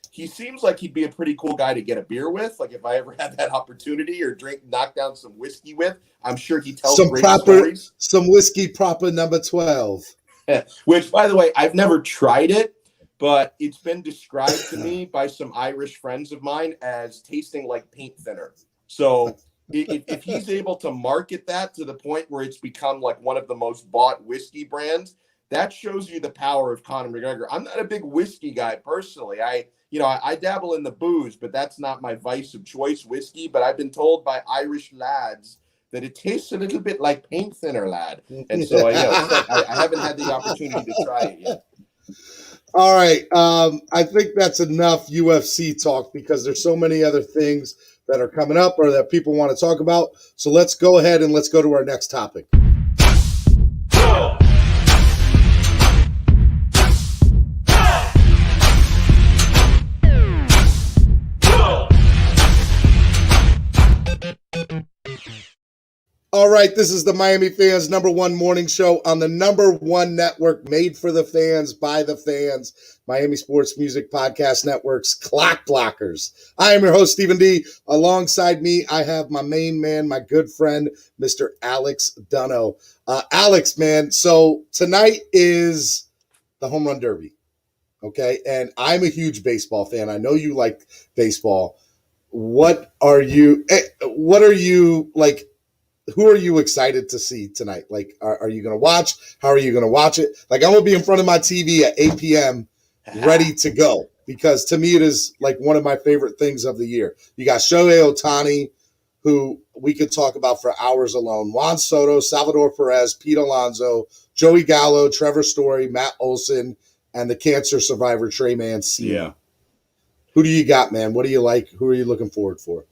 He seems like he'd be a pretty cool guy to get a beer with. Like if I ever had that opportunity, or knock down some whiskey with, I'm sure he tells great stories. Some whiskey proper number 12. Which, by the way, I've never tried it, but it's been described to me by some Irish friends of mine as tasting like paint thinner. So if he's able to market that to the point where it's become like one of the most bought whiskey brands, that shows you the power of Conor McGregor. I'm not a big whiskey guy personally. I dabble in the booze, but that's not my vice of choice, whiskey. But I've been told by Irish lads that it tastes a little bit like paint thinner, lad. And so I haven't had the opportunity to try it yet. All right. I think that's enough UFC talk because there's so many other things that are coming up or that people want to talk about. So let's go ahead and let's go to our next topic. All right, this is the Miami Fans #1 morning show on the #1 network made for the fans, by the fans, Miami Sports Music Podcast Network's Clock Blockers. I am your host, Stephen D. Alongside me, I have my main man, my good friend, Mr. Alex Donno. Alex, man, so tonight is the Home Run Derby, okay? And I'm a huge baseball fan. I know you like baseball. What are you like? Who are you excited to see tonight? Like, are you going to watch? How are you going to watch it? Like, I'm going to be in front of my TV at 8 p.m. ready to go because to me it is like one of my favorite things of the year. You got Shohei Ohtani, who we could talk about for hours alone. Juan Soto, Salvador Perez, Pete Alonso, Joey Gallo, Trevor Story, Matt Olson, and the cancer survivor Trey Mancini. Yeah. Who do you got, man? What do you like? Who are you looking forward for?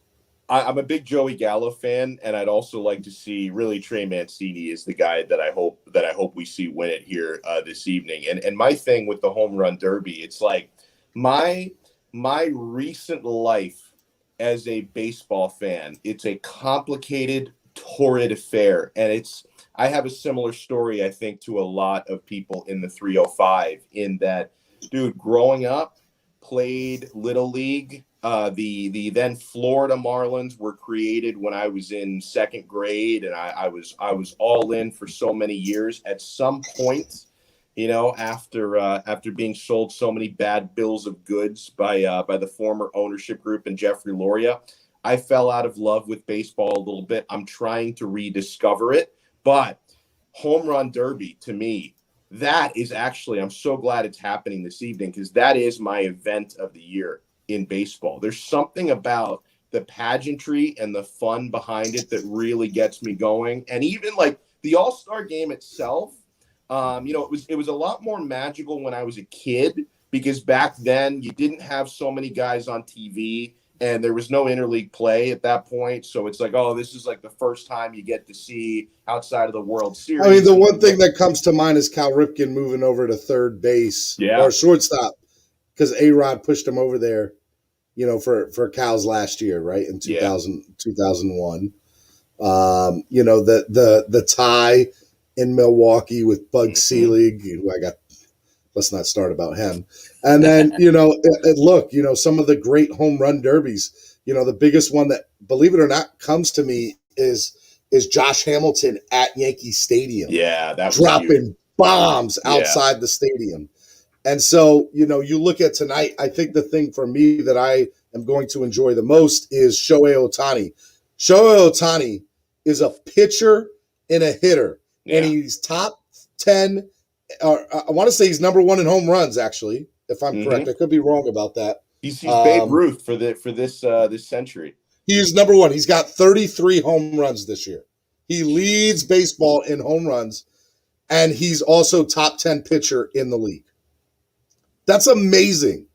I'm a big Joey Gallo fan, and I'd also like to see really Trey Mancini is the guy that I hope we see win it here this evening. And my thing with the Home Run Derby, it's like my recent life as a baseball fan. It's a complicated, torrid affair, and I have a similar story, I think, to a lot of people in the 305. In that, dude, growing up, played Little League. The then Florida Marlins were created when I was in second grade, and I was all in for so many years. At some point, after being sold so many bad bills of goods by the former ownership group and Jeffrey Loria, I fell out of love with baseball a little bit. I'm trying to rediscover it, but Home Run Derby to me, that is actually, I'm so glad it's happening this evening because that is my event of the year in baseball. There's something about the pageantry and the fun behind it that really gets me going. And even like the All-Star game itself, it was a lot more magical when I was a kid because back then you didn't have so many guys on TV and there was no interleague play at that point. So it's like, oh, this is like the first time you get to see outside of the World Series. I mean, the one thing that comes to mind is Cal Ripken moving over to third base or shortstop. Because A-Rod pushed him over there, for Cal's last year, right, in 2001. The tie in Milwaukee with Bug Selig, who let's not start about him. And then, some of the great home run derbies, the biggest one that, believe it or not, comes to me is Josh Hamilton at Yankee Stadium. Yeah, that was dropping huge. Bombs outside the stadium. And so, you look at tonight, I think the thing for me that I am going to enjoy the most is Shohei Ohtani. Shohei Ohtani is a pitcher and a hitter, and he's top 10. I want to say he's #1 in home runs, actually, if I'm correct. I could be wrong about that. He's Babe Ruth for this century. He's #1. He's got 33 home runs this year. He leads baseball in home runs, and he's also top 10 pitcher in the league. That's amazing.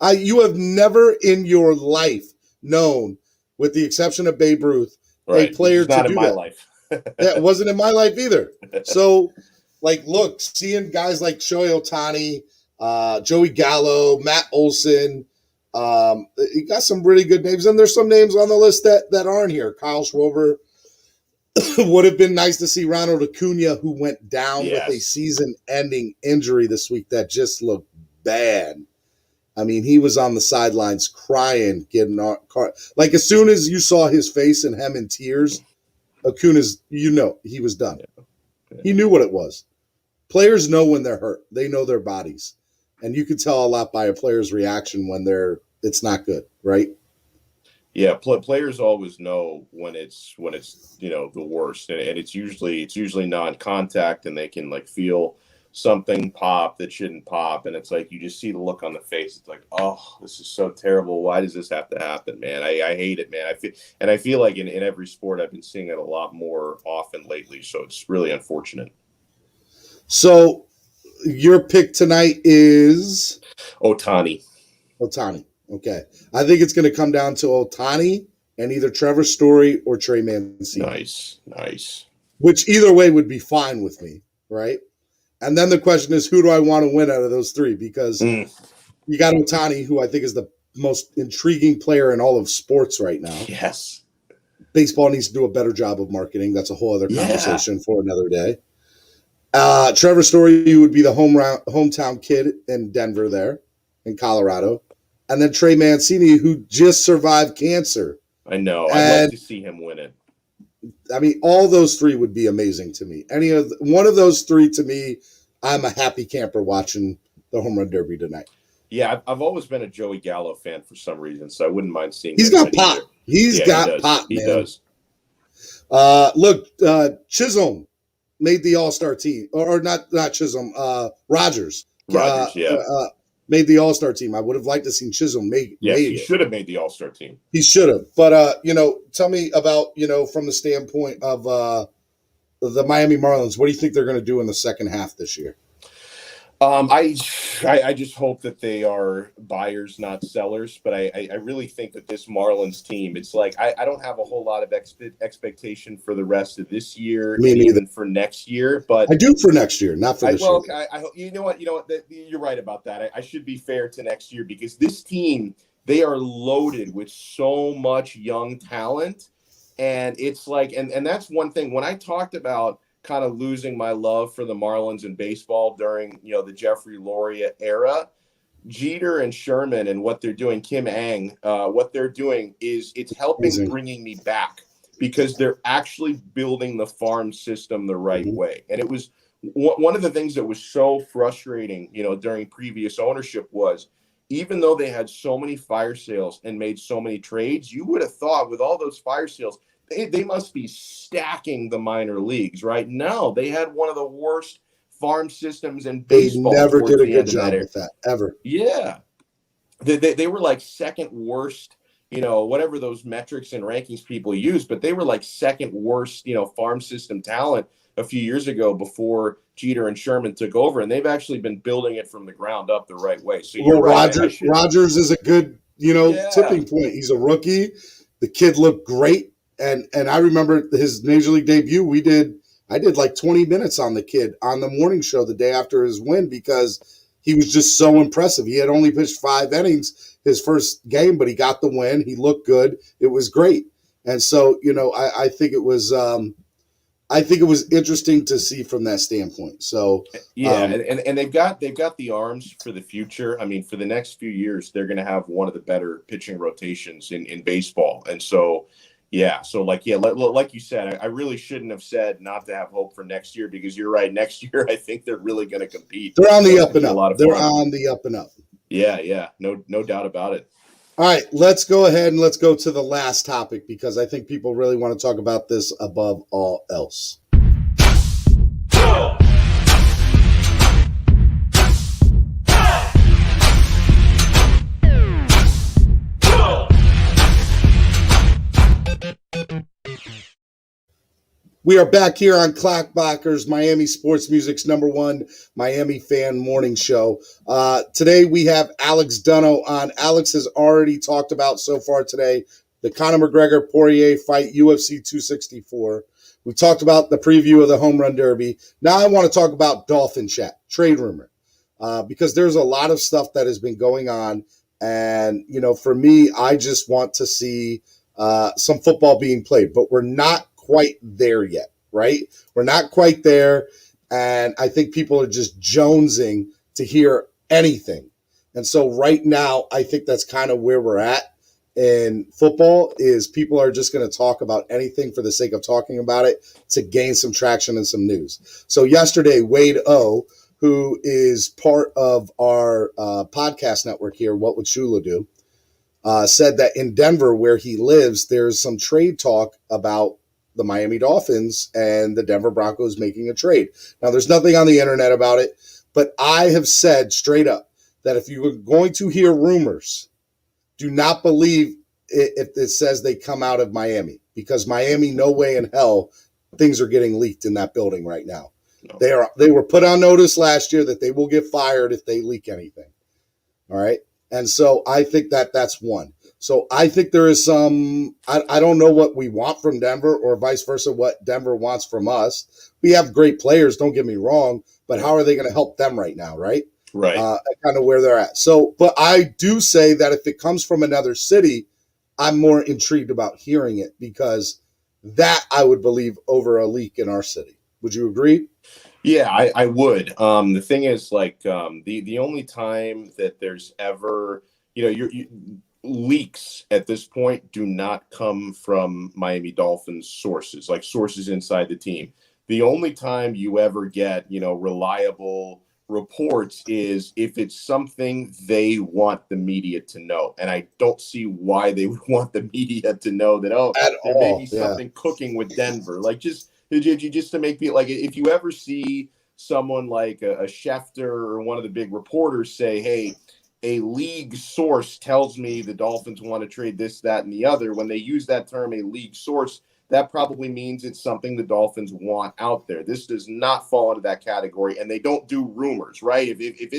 You have never in your life known, with the exception of Babe Ruth, a player to do that. Not in my life. It wasn't in my life either. So, look, seeing guys like Shohei Ohtani, Joey Gallo, Matt Olson, you got some really good names. And there's some names on the list that aren't here. Kyle Schwarber. Would have been nice to see Ronald Acuna, who went down with a season-ending injury this week that just looked bad. I mean, he was on the sidelines crying, getting like as soon as you saw his face and him in tears, Acuna's, he was done. He knew what it was. players know when they're hurt. They know their bodies. And you can tell a lot by a player's reaction when it's not good, right? Yeah, players always know when it's the worst, and it's usually non-contact, and they can like feel something pop that shouldn't pop, and it's like you just see the look on the face. It's like, oh, this is so terrible. Why does this have to happen, man? I hate it, man. I feel like in every sport I've been seeing it a lot more often lately. So it's really unfortunate. So your pick tonight is Ohtani. Okay. I think it's going to come down to Ohtani and either Trevor Story or Trey Mancini. Nice. Which either way would be fine with me, right? And then the question is, who do I want to win out of those three? Because you got Ohtani, who I think is the most intriguing player in all of sports right now. Yes. Baseball needs to do a better job of marketing. That's a whole other conversation for another day. Trevor Story would be the hometown kid in Denver there, in Colorado. And then Trey Mancini, who just survived cancer. I know. I'd love to see him win it. I mean, all those three would be amazing to me. One of those three, to me, I'm a happy camper watching the Home Run Derby tonight. Yeah, I've always been a Joey Gallo fan for some reason, so I wouldn't mind seeing. He's got pop. He's got pop, man. He does. Look, Chisholm made the All-Star team, or not Chisholm. Rogers. Made the All-Star team. I would have liked to see Chisholm make. Yes, he should have made the All-Star team. He should have. But tell me about from the standpoint of the Miami Marlins. What do you think they're going to do in the second half this year? I just hope that they are buyers, not sellers. But I really think that this Marlins team, it's like I don't have a whole lot of expectation for the rest of this year, and even for next year. But I do for next year, not for this year. I you know what you're right about that. I should be fair to next year because this team, they are loaded with so much young talent, and it's like and that's one thing when I talked about kind of losing my love for the Marlins in baseball during, the Jeffrey Loria era. Jeter and Sherman and what they're doing, Kim Ang, what they're doing it's helping bringing me back because they're actually building the farm system the right way. And it was one of the things that was so frustrating, during previous ownership was even though they had so many fire sales and made so many trades, you would have thought with all those fire sales, they must be stacking the minor leagues, right? No, they had one of the worst farm systems in baseball. They never did a good job with that, ever. Yeah. They were like second worst, whatever those metrics and rankings people use, but they were like second worst, farm system talent a few years ago before Jeter and Sherman took over, and they've actually been building it from the ground up the right way. So you're right. Rogers is a good, tipping point. He's a rookie. The kid looked great. And I remember his Major League debut. I did like 20 minutes on the kid on the morning show the day after his win because he was just so impressive. He had only pitched 5 innings his first game, but he got the win. He looked good. It was great. And so, I think it was interesting to see from that standpoint. So and they've got the arms for the future. I mean, for the next few years, they're going to have one of the better pitching rotations in baseball. And so. Yeah. So like you said, I really shouldn't have said not to have hope for next year because you're right. Next year, I think they're really going to compete. They're on the up and up. They're on the up and up. Yeah. No doubt about it. All right. Let's go ahead and let's go to the last topic because I think people really want to talk about this above all else. We are back here on Clockblockers, Miami Sports Music's #1 Miami fan morning show. Today we have Alex Donno on. Alex has already talked about so far today the Conor McGregor Poirier fight, UFC 264. We talked about the preview of the Home Run Derby. Now I want to talk about Dolphin chat, trade rumor, because there's a lot of stuff that has been going on. And, for me, I just want to see some football being played, but we're not quite there yet, right? We're not quite there, and I think people are just jonesing to hear anything. And so right now, I think that's kind of where we're at. in football is people are just going to talk about anything for the sake of talking about it to gain some traction and some news. So yesterday, Wade O, who is part of our podcast network here, What Would Shula Do, said that in Denver, where he lives, there's some trade talk about the Miami Dolphins and the Denver Broncos making a trade. Now, there's nothing on the internet about it, but I have said straight up that if you were going to hear rumors, do not believe it if it says they come out of Miami, because Miami, no way in hell, things are getting leaked in that building right now. No. They were put on notice last year that they will get fired if they leak anything. All right. And so I think that's one. So I think there is some, I don't know what we want from Denver or vice versa, what Denver wants from us. We have great players, don't get me wrong, but how are they going to help them right now, right? Right. Kind of where they're at. So, but I do say that if it comes from another city, I'm more intrigued about hearing it, because that I would believe over a leak in our city. Would you agree? Yeah, I would. The thing is, like, the only time that there's ever, leaks at this point do not come from Miami Dolphins sources, like sources inside the team. The only time you ever get, reliable reports is if it's something they want the media to know. And I don't see why they would want the media to know that, there may be something cooking with Denver. Like, just to make me, like, if you ever see someone like a Schefter or one of the big reporters say, hey, a league source tells me the Dolphins want to trade this, that, and the other, when they use that term, a league source, that probably means it's something the Dolphins want out there. This does not fall into that category, and they don't do rumors, right? If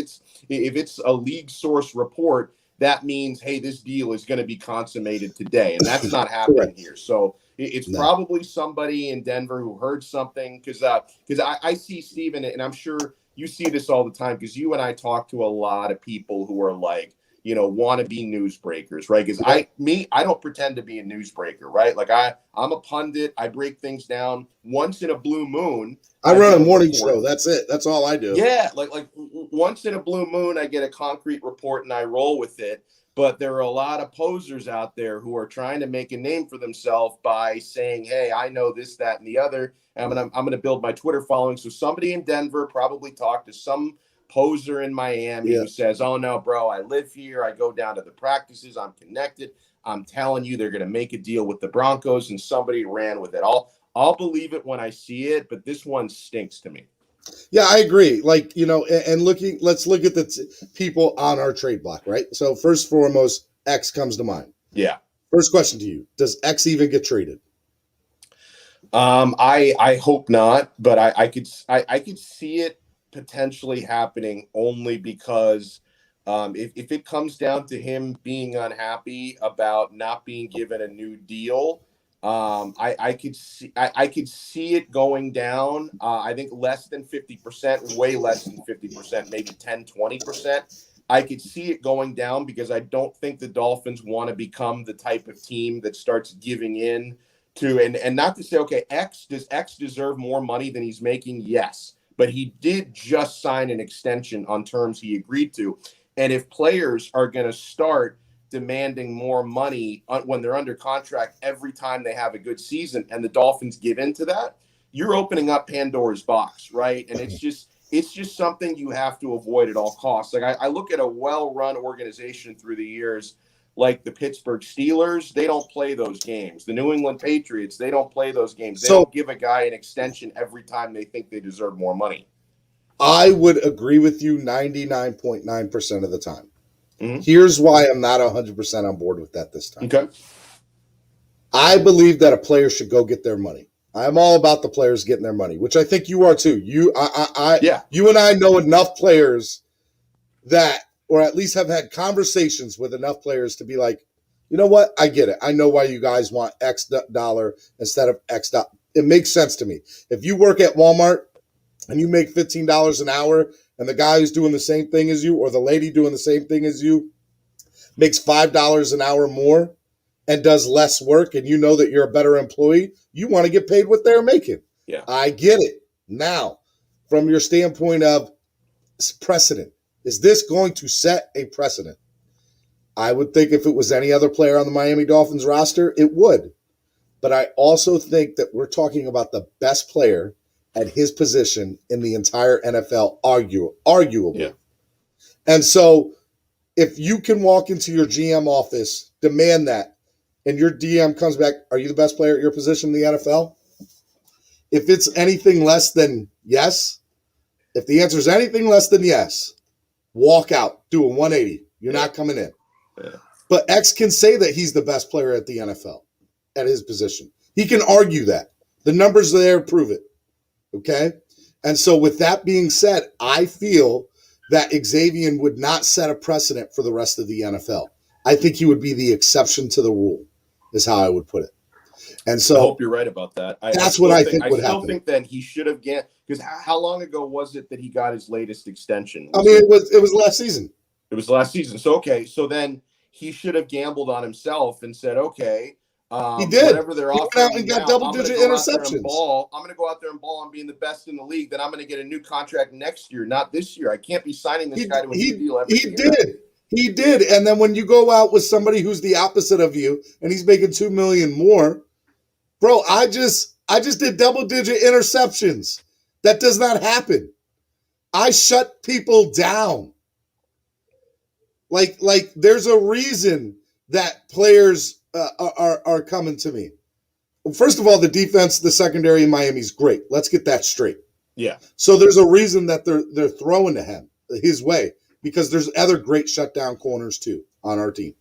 it's a league source report, that means, hey, this deal is going to be consummated today, and that's not happening here. So it's probably somebody in Denver who heard something, because I see, Steven, and I'm sure you see this all the time, because you and I talk to a lot of people who are like, want to be newsbreakers, right? Because I don't pretend to be a newsbreaker, right? Like I'm a pundit. I break things down once in a blue moon. I run a morning show. That's it. That's all I do. Yeah. Like once in a blue moon, I get a concrete report and I roll with it. But there are a lot of posers out there who are trying to make a name for themselves by saying, hey, I know this, that, and the other. I'm gonna build my Twitter following. So somebody in Denver probably talked to some poser in Miami who says, oh no, bro, I live here. I go down to the practices. I'm connected. I'm telling you, they're going to make a deal with the Broncos, and somebody ran with it. I'll believe it when I see it, but this one stinks to me. Yeah, I agree. Like, and let's look at the people on our trade block, right? So first and foremost, X comes to mind. Yeah. First question to you: does X even get traded? I hope not, but I could see it potentially happening, only because if it comes down to him being unhappy about not being given a new deal, I could see it going down. I think less than 50%, way less than 50%, maybe 10-20%. I could see it going down, because I don't think the Dolphins want to become the type of team that starts giving in to, and not to say, okay, does X deserve more money than he's making? Yes. But he did just sign an extension on terms he agreed to. And if players are going to start demanding more money when they're under contract every time they have a good season, and the Dolphins give into that, you're opening up Pandora's box, right? And it's just something you have to avoid at all costs. Like I look at a well-run organization through the years, like the Pittsburgh Steelers. They don't play those games. The New England Patriots, they don't play those games. They don't give a guy an extension every time they think they deserve more money. I would agree with you 99.9% of the time. Mm-hmm. Here's why I'm not 100% on board with that this time. Okay. I believe that a player should go get their money. I'm all about the players getting their money, which I think you are too. You and I know enough players that, or at least have had conversations with enough players to be like, you know what? I get it. I know why you guys want X dollar instead of X dollar. It makes sense to me. If you work at Walmart and you make $15 an hour, and the guy who's doing the same thing as you, or the lady doing the same thing as you, makes $5 an hour more and does less work, and you know that you're a better employee, you want to get paid what they're making. Yeah. I get it. Now, from your standpoint of precedent, is this going to set a precedent? I would think if it was any other player on the Miami Dolphins roster, it would. But I also think that we're talking about the best player at his position in the entire NFL, arguably. Yeah. And so if you can walk into your GM office, demand that, and your DM comes back, are you the best player at your position in the NFL? If it's anything less than yes, if the answer is anything less than yes, walk out, do a 180. You're not coming in. Yeah. But X can say that he's the best player at the NFL at his position. He can argue that. The numbers are there prove it. Okay? And so with that being said, I feel that Xavier would not set a precedent for the rest of the NFL. I think he would be the exception to the rule, is how I would put it. And so I hope you're right about that. That's what I think would happen. I still think that he should have because how long ago was it that he got his latest extension? It was last season. It was last season. So okay, so then he should have gambled on himself and said, okay, he did. Whatever they're offering, he got double-digit interceptions. I'm going to go out there and ball on being the best in the league. Then I'm going to get a new contract next year, not this year. I can't be signing this guy to a new deal every year. He did. And then when you go out with somebody who's the opposite of you and he's making $2 million more, bro, I just did double-digit interceptions. That does not happen. I shut people down. Like there's a reason that players are coming to me. First of all, the defense, the secondary in Miami is great. Let's get that straight. Yeah. So there's a reason that they're throwing to him his way, because there's other great shutdown corners too on our team.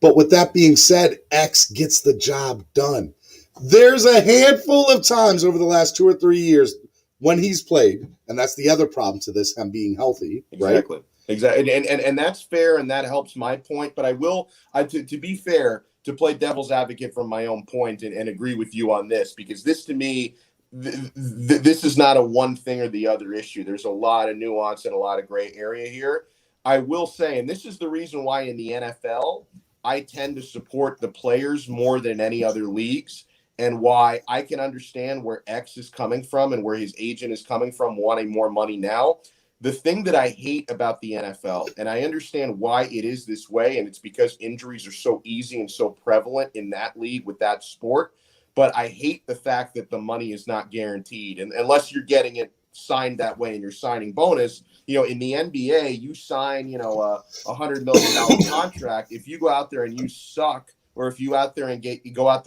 But with that being said, X gets the job done. There's a handful of times over the last 2 or 3 years when he's played, and that's the other problem to this, him being healthy. Exactly. Right? Exactly. And that's fair, and that helps my point. But I will, to be fair, to play devil's advocate from my own point and agree with you on this, because this to me, this is not a one thing or the other issue. There's a lot of nuance and a lot of gray area here. I will say, and this is the reason why in the NFL, I tend to support the players more than any other leagues, and why I can understand where X is coming from and where his agent is coming from wanting more money now. The thing that I hate about the NFL, and I understand why it is this way, and it's because injuries are so easy and so prevalent in that league with that sport, but I hate the fact that the money is not guaranteed. And unless you're getting it signed that way and you're signing bonus, in the NBA, you sign, a $100 million contract. If you go out there and you suck, or if you go out there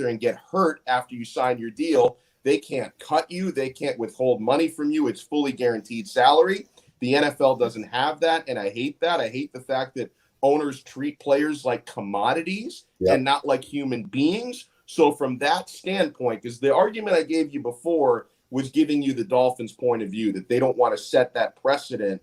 and get hurt after you sign your deal, they can't cut you. They can't withhold money from you. It's fully guaranteed salary. The NFL doesn't have that, and I hate that. I hate the fact that owners treat players like commodities and not like human beings. So from that standpoint, because the argument I gave you before was giving you the Dolphins' point of view, that they don't want to set that precedent,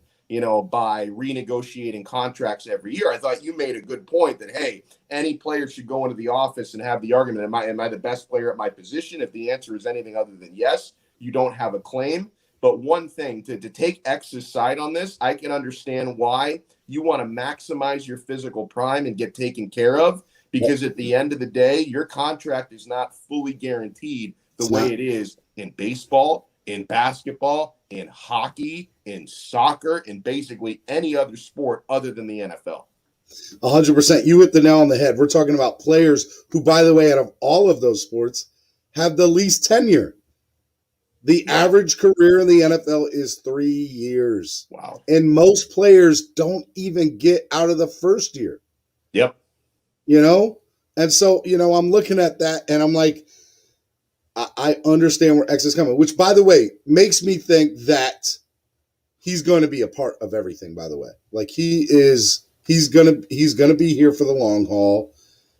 by renegotiating contracts every year. I thought you made a good point that, hey, any player should go into the office and have the argument, am I the best player at my position? If the answer is anything other than yes, you don't have a claim. But one thing, to take X's side on this, I can understand why you want to maximize your physical prime and get taken care of, because at the end of the day, your contract is not fully guaranteed the way it is in baseball, in basketball, in hockey, in soccer, in basically any other sport other than the NFL. 100%. You hit the nail on the head. We're talking about players who, by the way, out of all of those sports, have the least tenure. The average career in the NFL is 3 years. Wow. And most players don't even get out of the first year. Yep. And so, I'm looking at that and I'm like, I understand where X is coming, which, by the way, makes me think that he's going to be a part of everything, by the way. Like he's going to be here for the long haul.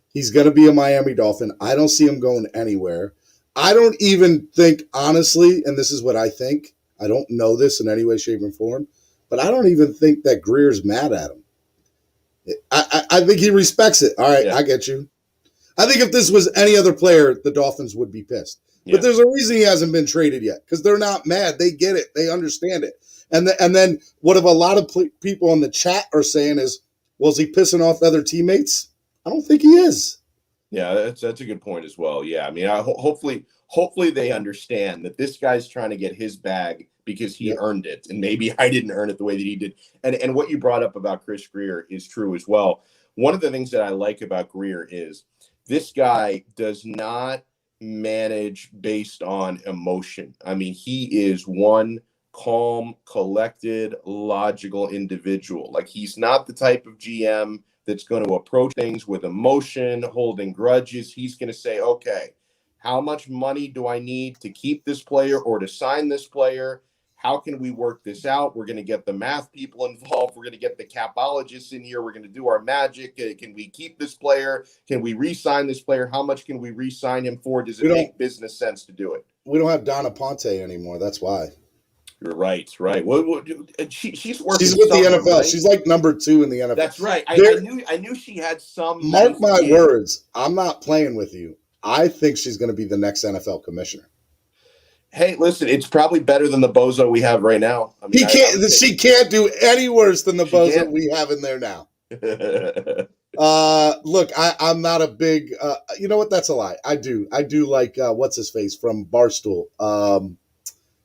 He's going to be a Miami Dolphin. I don't see him going anywhere. I don't even think, honestly, and this is what I think, I don't know this in any way, shape, or form, but I don't even think that Greer's mad at him. I think he respects it. All right, I get you. I think if this was any other player, the Dolphins would be pissed. Yeah. But there's a reason he hasn't been traded yet, because they're not mad. They get it. They understand it. And then what if a lot of people in the chat are saying is, well, is he pissing off other teammates? I don't think he is. Yeah, that's a good point as well. Yeah, I mean, hopefully they understand that this guy's trying to get his bag because he earned it, and maybe I didn't earn it the way that he did. And what you brought up about Chris Grier is true as well. one of the things that I like about Greer is this guy does not manage based on emotion. I mean, he is one calm, collected, logical individual. Like, he's not the type of GM that's going to approach things with emotion, holding grudges. He's going to say, okay, how much money do I need to keep this player or to sign this player? How can we work this out? We're going to get the math people involved. We're going to get the capologists in here. We're going to do our magic. Can we keep this player? Can we re-sign this player? How much can we re-sign him for? Does it make business sense to do it? We don't have Donna Ponte anymore. That's why. You're right. She's working. She's with the NFL. Right? She's like number 2 in the NFL. That's right. I knew she had some. Mark my words. I'm not playing with you. I think she's going to be the next NFL commissioner. Hey, listen, it's probably better than the bozo we have right now. I mean, she can't do any worse than the bozo we have in there now. Look, I'm not a big. You know what? That's a lie. I do like what's his face from Barstool.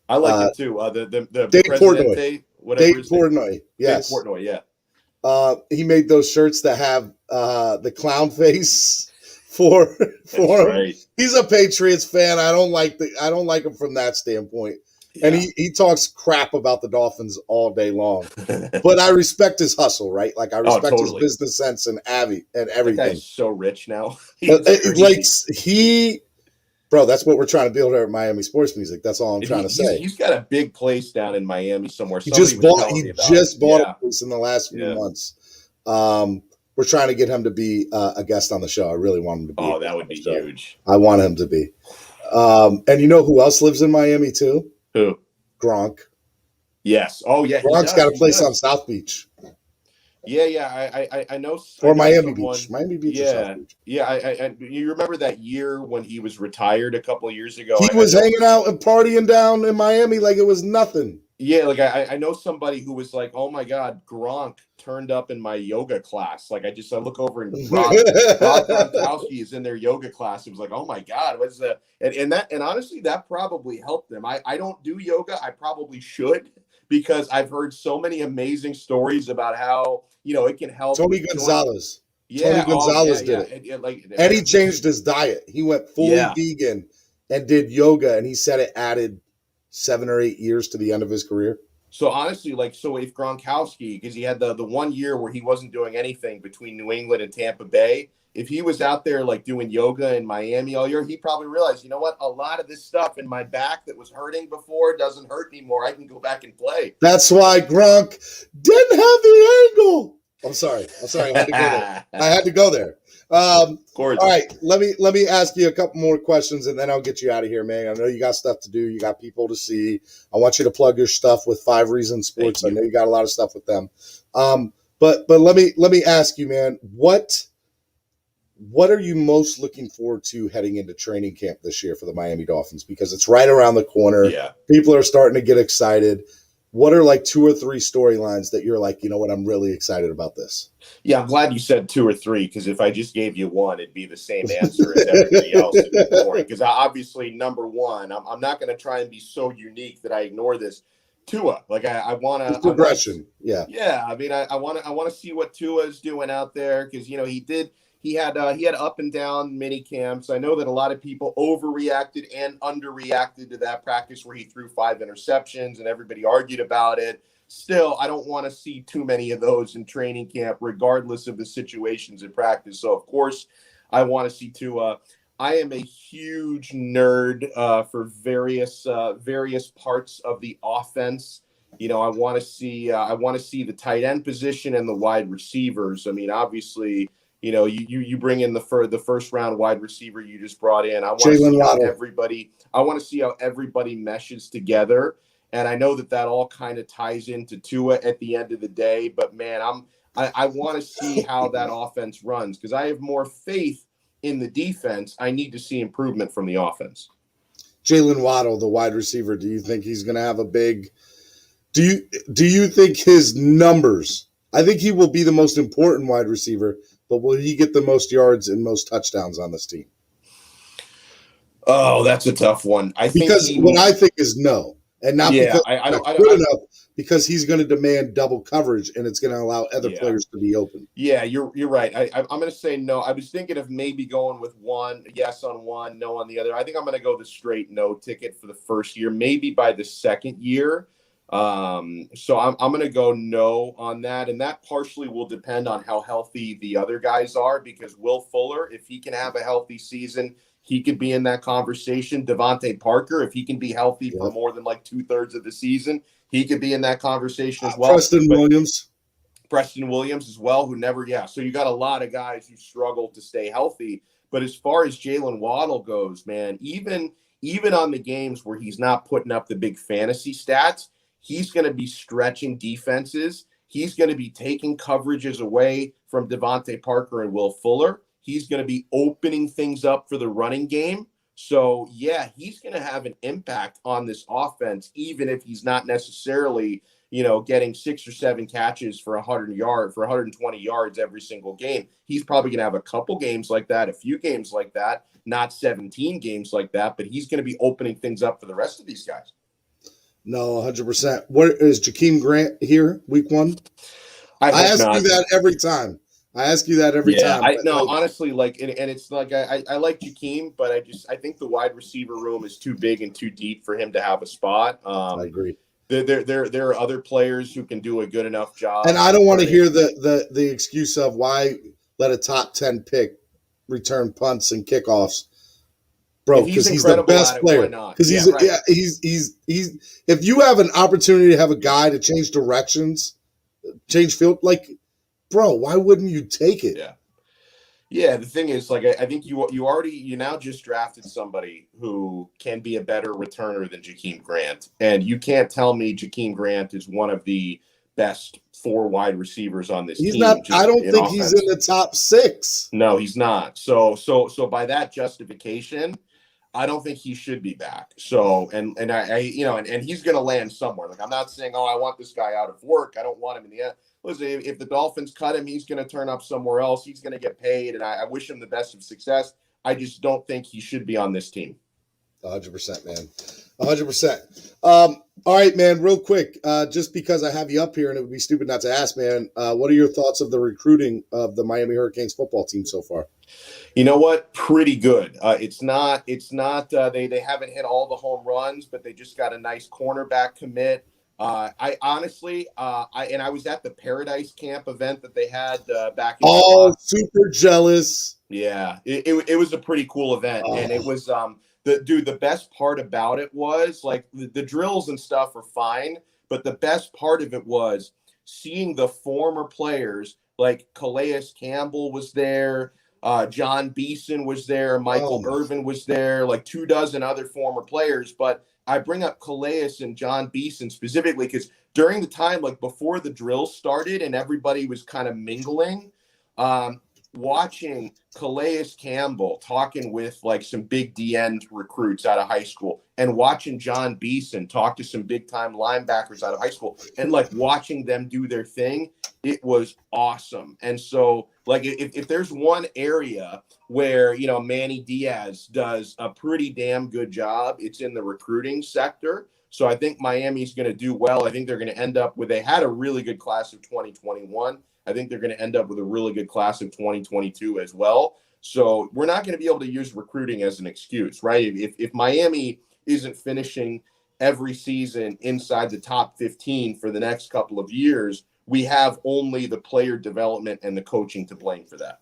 I like it too. The Dave Portnoy. Dave Portnoy. Yes. Dave Portnoy. Yeah. He made those shirts that have the clown face. For him. Right. He's a Patriots fan. I don't like him from that standpoint. Yeah. And he talks crap about the Dolphins all day long. But I respect his hustle, right? Like, I respect his business sense and everything. That guy's so rich now. Bro, that's what we're trying to build here at Miami Sports Music. That's all I'm trying to say. He's got a big place down in Miami somewhere. He just bought a place in the last few months. We're trying to get him to be a guest on the show. I really want him to be. Oh, that would be huge. I want him to be. And you know who else lives in Miami too? Who? Gronk. Yes. Oh, yeah. Gronk's got a place on South Beach. Yeah. I know. Or Miami Beach. Miami Beach. Yeah. Yeah. You remember that year when he was retired a couple of years ago? He was hanging out and partying down in Miami like it was nothing. Yeah, like I know somebody who was like, "Oh my God, Gronk turned up in my yoga class." Like, I look over and Rob Gronkowski is in their yoga class. It was like, "Oh my God, what's that?" And honestly, that probably helped them. I don't do yoga. I probably should, because I've heard so many amazing stories about how it can help. Tony Gonzalez. Yeah, Tony Gonzalez did it. And he changed his diet. He went fully vegan and did yoga, and he said it added 7 or 8 years to the end of his career. So honestly, if Gronkowski, because he had the 1 year where he wasn't doing anything between New England and Tampa Bay, if he was out there like doing yoga in Miami all year, he probably realized, you know what, a lot of this stuff in my back that was hurting before doesn't hurt anymore. I can go back and play. That's why Gronk didn't have the angle. I'm sorry. I had to go there. All right, let me ask you a couple more questions, and then I'll get you out of here, man. I know you got stuff to do. You got people to see. I want you to plug your stuff with 5 Reasons Sports. I know you got a lot of stuff with them. But let me ask you, man, what are you most looking forward to heading into training camp this year for the Miami Dolphins? Because it's right around the corner. Yeah. People are starting to get excited. What are like 2 or 3 storylines that you're like, you know what, I'm really excited about this? Yeah, I'm glad you said 2 or 3, because if I just gave you one, it'd be the same answer as everybody else at this point. Because obviously, number one, I'm not going to try and be so unique that I ignore this. Tua, like I want to progression. Yeah. I mean, I want to see what Tua is doing out there, because he had up and down mini camps. I know that a lot of people overreacted and underreacted to that practice where he threw 5 interceptions and everybody argued about it. Still, I don't want to see too many of those in training camp, regardless of the situations in practice. So, of course, I want to see Tua. I am a huge nerd for various parts of the offense. I want to see the tight end position and the wide receivers. I mean, obviously, you bring in the first round wide receiver you just brought in. I want to see how everybody meshes together. And I know that all kind of ties into Tua at the end of the day. But man, I want to see how that offense runs, because I have more faith in the defense. I need to see improvement from the offense. Jalen Waddle, the wide receiver, do you think he's going to have a big? Do you think his numbers? I think he will be the most important wide receiver, but will he get the most yards and most touchdowns on this team? Oh, that's a tough one. I think what I think is no. And not because I'm not good enough, because he's going to demand double coverage, and it's going to allow other players to be open. Yeah, you're right. I'm going to say no. I was thinking of maybe going with one, yes on one, no on the other. I think I'm going to go the straight no ticket for the first year, maybe by the second year. So I'm going to go no on that. And that partially will depend on how healthy the other guys are, because Will Fuller, if he can have a healthy season, he could be in that conversation. Devontae Parker, if he can be healthy for more than like 2/3 of the season, he could be in that conversation as well. Preston Williams as well, who never, So you got a lot of guys who struggle to stay healthy. But as far as Jalen Waddle goes, man, even on the games where he's not putting up the big fantasy stats, he's going to be stretching defenses. He's going to be taking coverages away from Devontae Parker and Will Fuller. He's going to be opening things up for the running game. So, yeah, he's going to have an impact on this offense, even if he's not necessarily, getting 6 or 7 catches for 120 yards every single game. He's probably going to have a couple games like that, a few games like that, not 17 games like that, but he's going to be opening things up for the rest of these guys. No, 100%. What is Jakeem Grant here week 1? I ask you that every time. Honestly, and it's like I like Jakeem, but I think the wide receiver room is too big and too deep for him to have a spot. I agree. There are other players who can do a good enough job. And I don't want to hear the excuse of why let a top 10 pick return punts and kickoffs. Bro, because he's the best player. Because he's if you have an opportunity to have a guy to change directions, change field, bro, why wouldn't you take it? Yeah. The thing is, I think you now just drafted somebody who can be a better returner than Jakeem Grant, and you can't tell me Jakeem Grant is one of the best 4 wide receivers on this team. He's not. I don't think he's in the top 6. No, he's not. So by that justification, I don't think he should be back. So, and he's going to land somewhere. I'm not saying, I want this guy out of work. I don't want him in the end. Listen, if the Dolphins cut him, he's going to turn up somewhere else. He's going to get paid, and I wish him the best of success. I just don't think he should be on this team. 100%, man. 100%. All right, man, real quick, just because I have you up here, and it would be stupid not to ask, man, what are your thoughts of the recruiting of the Miami Hurricanes football team so far? You know what? Pretty good. It's not. They haven't hit all the home runs, but they just got a nice cornerback commit. I honestly, I was at the Paradise Camp event that they had back in July. Super jealous. Yeah, it was a pretty cool event, and it was the best part about it was the drills and stuff are fine, but the best part of it was seeing the former players like Calais Campbell was there. John Beeson was there. Michael Irvin was there. 24 other former players. But I bring up Calais and John Beeson specifically because during the time, before the drills started and everybody was kind of mingling, watching Calais Campbell talking with some big DN recruits out of high school and watching John Beeson talk to some big time linebackers out of high school and watching them do their thing, it was awesome. And so if there's one area where, Manny Diaz does a pretty damn good job, it's in the recruiting sector. So I think Miami's going to do well. I think they're going to end up they had a really good class of 2021. I think they're going to end up with a really good class of 2022 as well. So we're not going to be able to use recruiting as an excuse, right? If Miami isn't finishing every season inside the top 15 for the next couple of years, we have only the player development and the coaching to blame for that.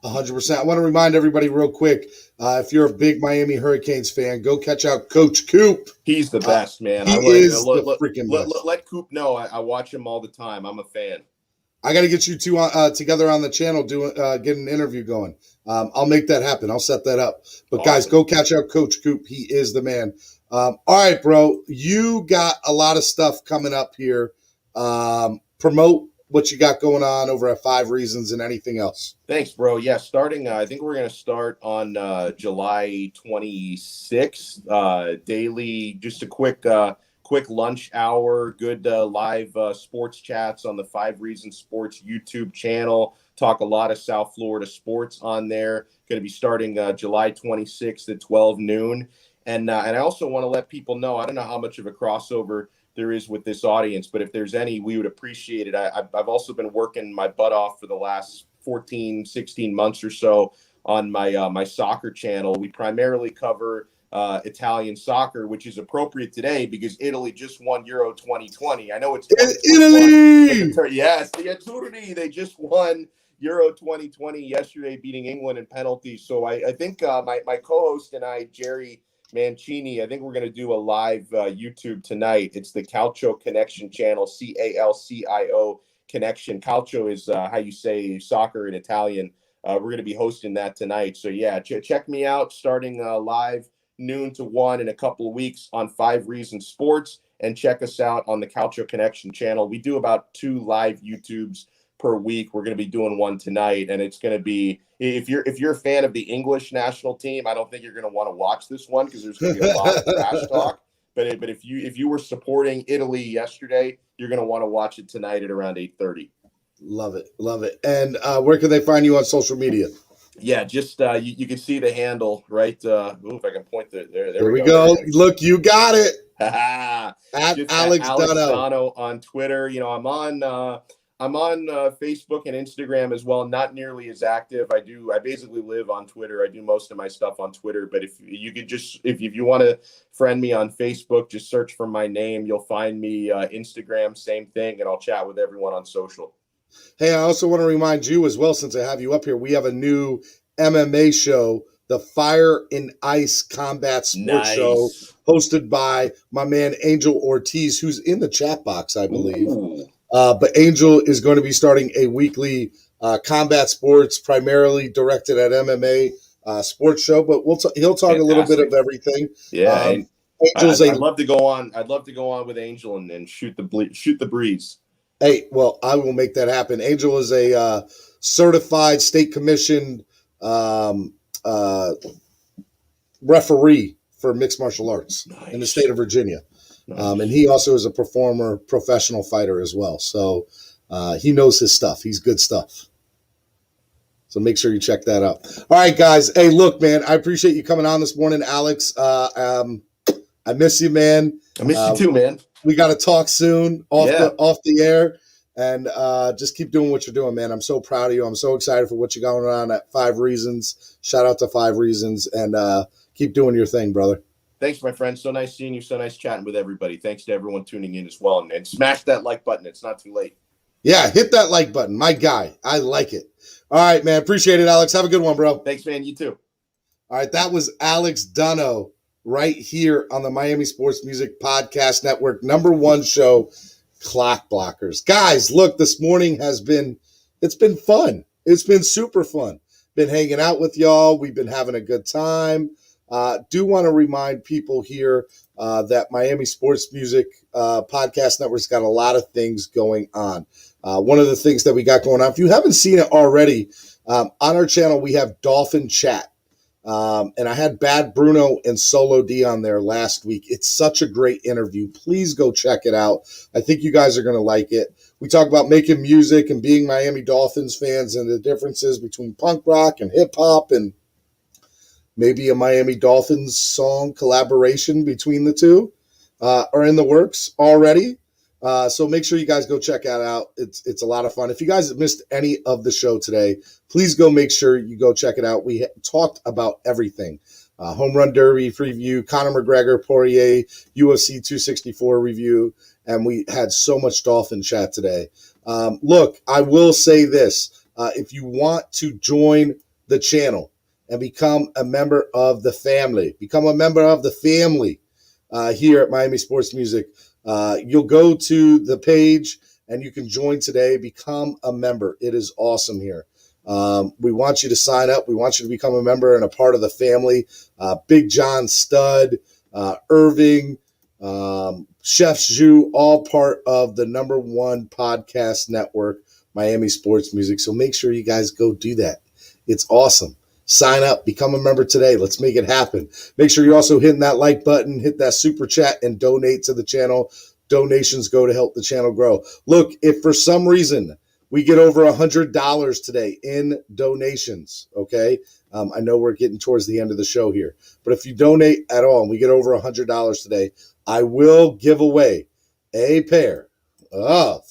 100%. I want to remind everybody real quick, if you're a big Miami Hurricanes fan, go catch out Coach Coop. He's the best, man. He is the freaking best. Let Coop know I watch him all the time. I'm a fan. I got to get you two together on the channel, get an interview going. I'll make that happen. I'll set that up. But guys, go catch out Coach Coop. He is the man. All right, bro. You got a lot of stuff coming up here. Promote what you got going on over at 5 Reasons and anything else. Thanks, bro. Yeah, starting, I think we're going to start on July 26th. Daily, just a quick lunch hour, good live sports chats on the 5 Reasons Sports YouTube channel. Talk a lot of South Florida sports on there. Going to be starting July 26th at 12 noon. And I also want to let people know, I don't know how much of a crossover there is with this audience. But if there's any, we would appreciate it. I've also been working my butt off for the last 14, 16 months or so on my my soccer channel. We primarily cover Italian soccer, which is appropriate today because Italy just won Euro 2020. I know it's Italy. Yes, the Azzurri, they just won Euro 2020 yesterday, beating England in penalties. So I think my co-host and I, Jerry Mancini, I think we're going to do a live YouTube tonight. It's the Calcio Connection channel, CALCIO Connection. Calcio is how you say soccer in Italian. We're going to be hosting that tonight. So yeah, check me out starting live noon to 1 in a couple of weeks on 5 Reasons Sports, and check us out on the Calcio Connection channel. We do about 2 live YouTubes per week. We're going to be doing one tonight, and it's going to be, if you're a fan of the English national team, I don't think you're going to want to watch this one because there's going to be a lot of trash talk. But if you were supporting Italy yesterday, you're going to want to watch it tonight at around 8:30. Love it. And where can they find you on social media? Yeah, just you can see the handle, right? If I can point there we go. Look, you got it. at Alex Donno on Twitter. You know, I'm on Facebook and Instagram as well. Not nearly as active. I basically live on Twitter. I do most of my stuff on Twitter. But if you want to friend me on Facebook, just search for my name. You'll find me. Instagram, same thing, and I'll chat with everyone on social. Hey, I also want to remind you as well, since I have you up here, we have a new MMA show, the Fire and Ice Combat Sports Show, hosted by my man Angel Ortiz, who's in the chat box, I believe. But Angel is going to be starting a weekly combat sports, primarily directed at MMA sports show. But he'll talk a little bit of everything. Yeah, I'd love to go on. I'd love to go on with Angel and shoot the breeze. Hey, well, I will make that happen. Angel is a certified state commissioned referee for mixed martial arts in the state of Virginia. And he also is a performer, professional fighter as well. So he knows his stuff. He's good stuff. So make sure you check that out. All right, guys. Hey, look, man, I appreciate you coming on this morning, Alex. I miss you, man. I miss you too, man. We got to talk soon off the air, and just keep doing what you're doing, man. I'm so proud of you. I'm so excited for what you're going on at 5 Reasons. Shout out to 5 Reasons, and keep doing your thing, brother. Thanks, my friend. So nice seeing you. So nice chatting with everybody. Thanks to everyone tuning in as well. And smash that like button. It's not too late. Yeah, hit that like button. My guy. I like it. All right, man. Appreciate it, Alex. Have a good one, bro. Thanks, man. You too. All right, that was Alex Donno right here on the Miami Sports Music Podcast Network, #1 show, Clock Blockers. Guys, look, this morning it's been fun. It's been super fun. Been hanging out with y'all. We've been having a good time. Do want to remind people here that Miami Sports Music Podcast Network's got a lot of things going on. One of the things that we got going on, if you haven't seen it already, on our channel, we have Dolphin Chat. And I had Bad Bruno and Solo D on there last week. It's such a great interview. Please go check it out. I think you guys are going to like it. We talk about making music and being Miami Dolphins fans and the differences between punk rock and hip hop and maybe a Miami Dolphins song collaboration between the two are in the works already. So make sure you guys go check that out. It's a lot of fun. If you guys have missed any of the show today, please go make sure you go check it out. We talked about everything. Home Run Derby review, Conor McGregor, Poirier, UFC 264 review, and we had so much Dolphin chat today. Look, I will say this. If you want to join the channel and become a member of the family, here at Miami Sports Music, you'll go to the page and you can join today, become a member. It is awesome here. We want you to sign up. We want you to become a member and a part of the family. Big John Stud, Irving, Chef Zhu, all part of the #1 podcast network, Miami Sports Music. So make sure you guys go do that. It's awesome. Sign up, become a member today. Let's make it happen. Make sure you're also hitting that like button, hit that super chat, and donate to the channel. Donations go to help the channel grow. Look, if for some reason we get over $100 today in donations, okay? I know we're getting towards the end of the show here, but if you donate at all and we get over $100 today, I will give away a pair of,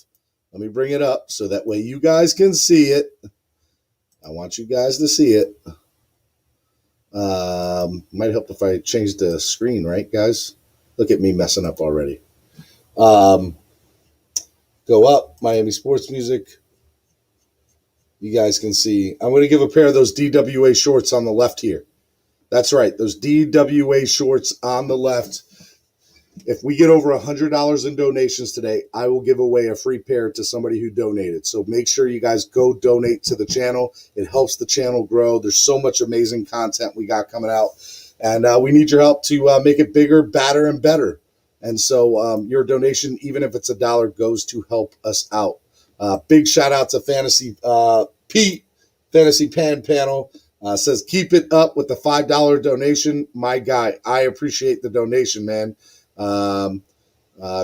let me bring it up so that way you guys can see it. I want you guys to see it. Might help if I change the screen, right, guys? Look at me messing up already. Go up, Miami Sports Music. You guys can see. I'm going to give a pair of those DWA shorts on the left here. That's right, those DWA shorts on the left. If we get over $100 in donations today, I will give away a free pair to somebody who donated. So make sure you guys go donate to the channel. It helps the channel grow. There's so much amazing content we got coming out. And we need your help to make it bigger, badder, and better. And so your donation, even if it's $1, goes to help us out. Big shout out to Fantasy Pete, Fantasy Pan Panel. Says, keep it up with the $5 donation. My guy, I appreciate the donation, man.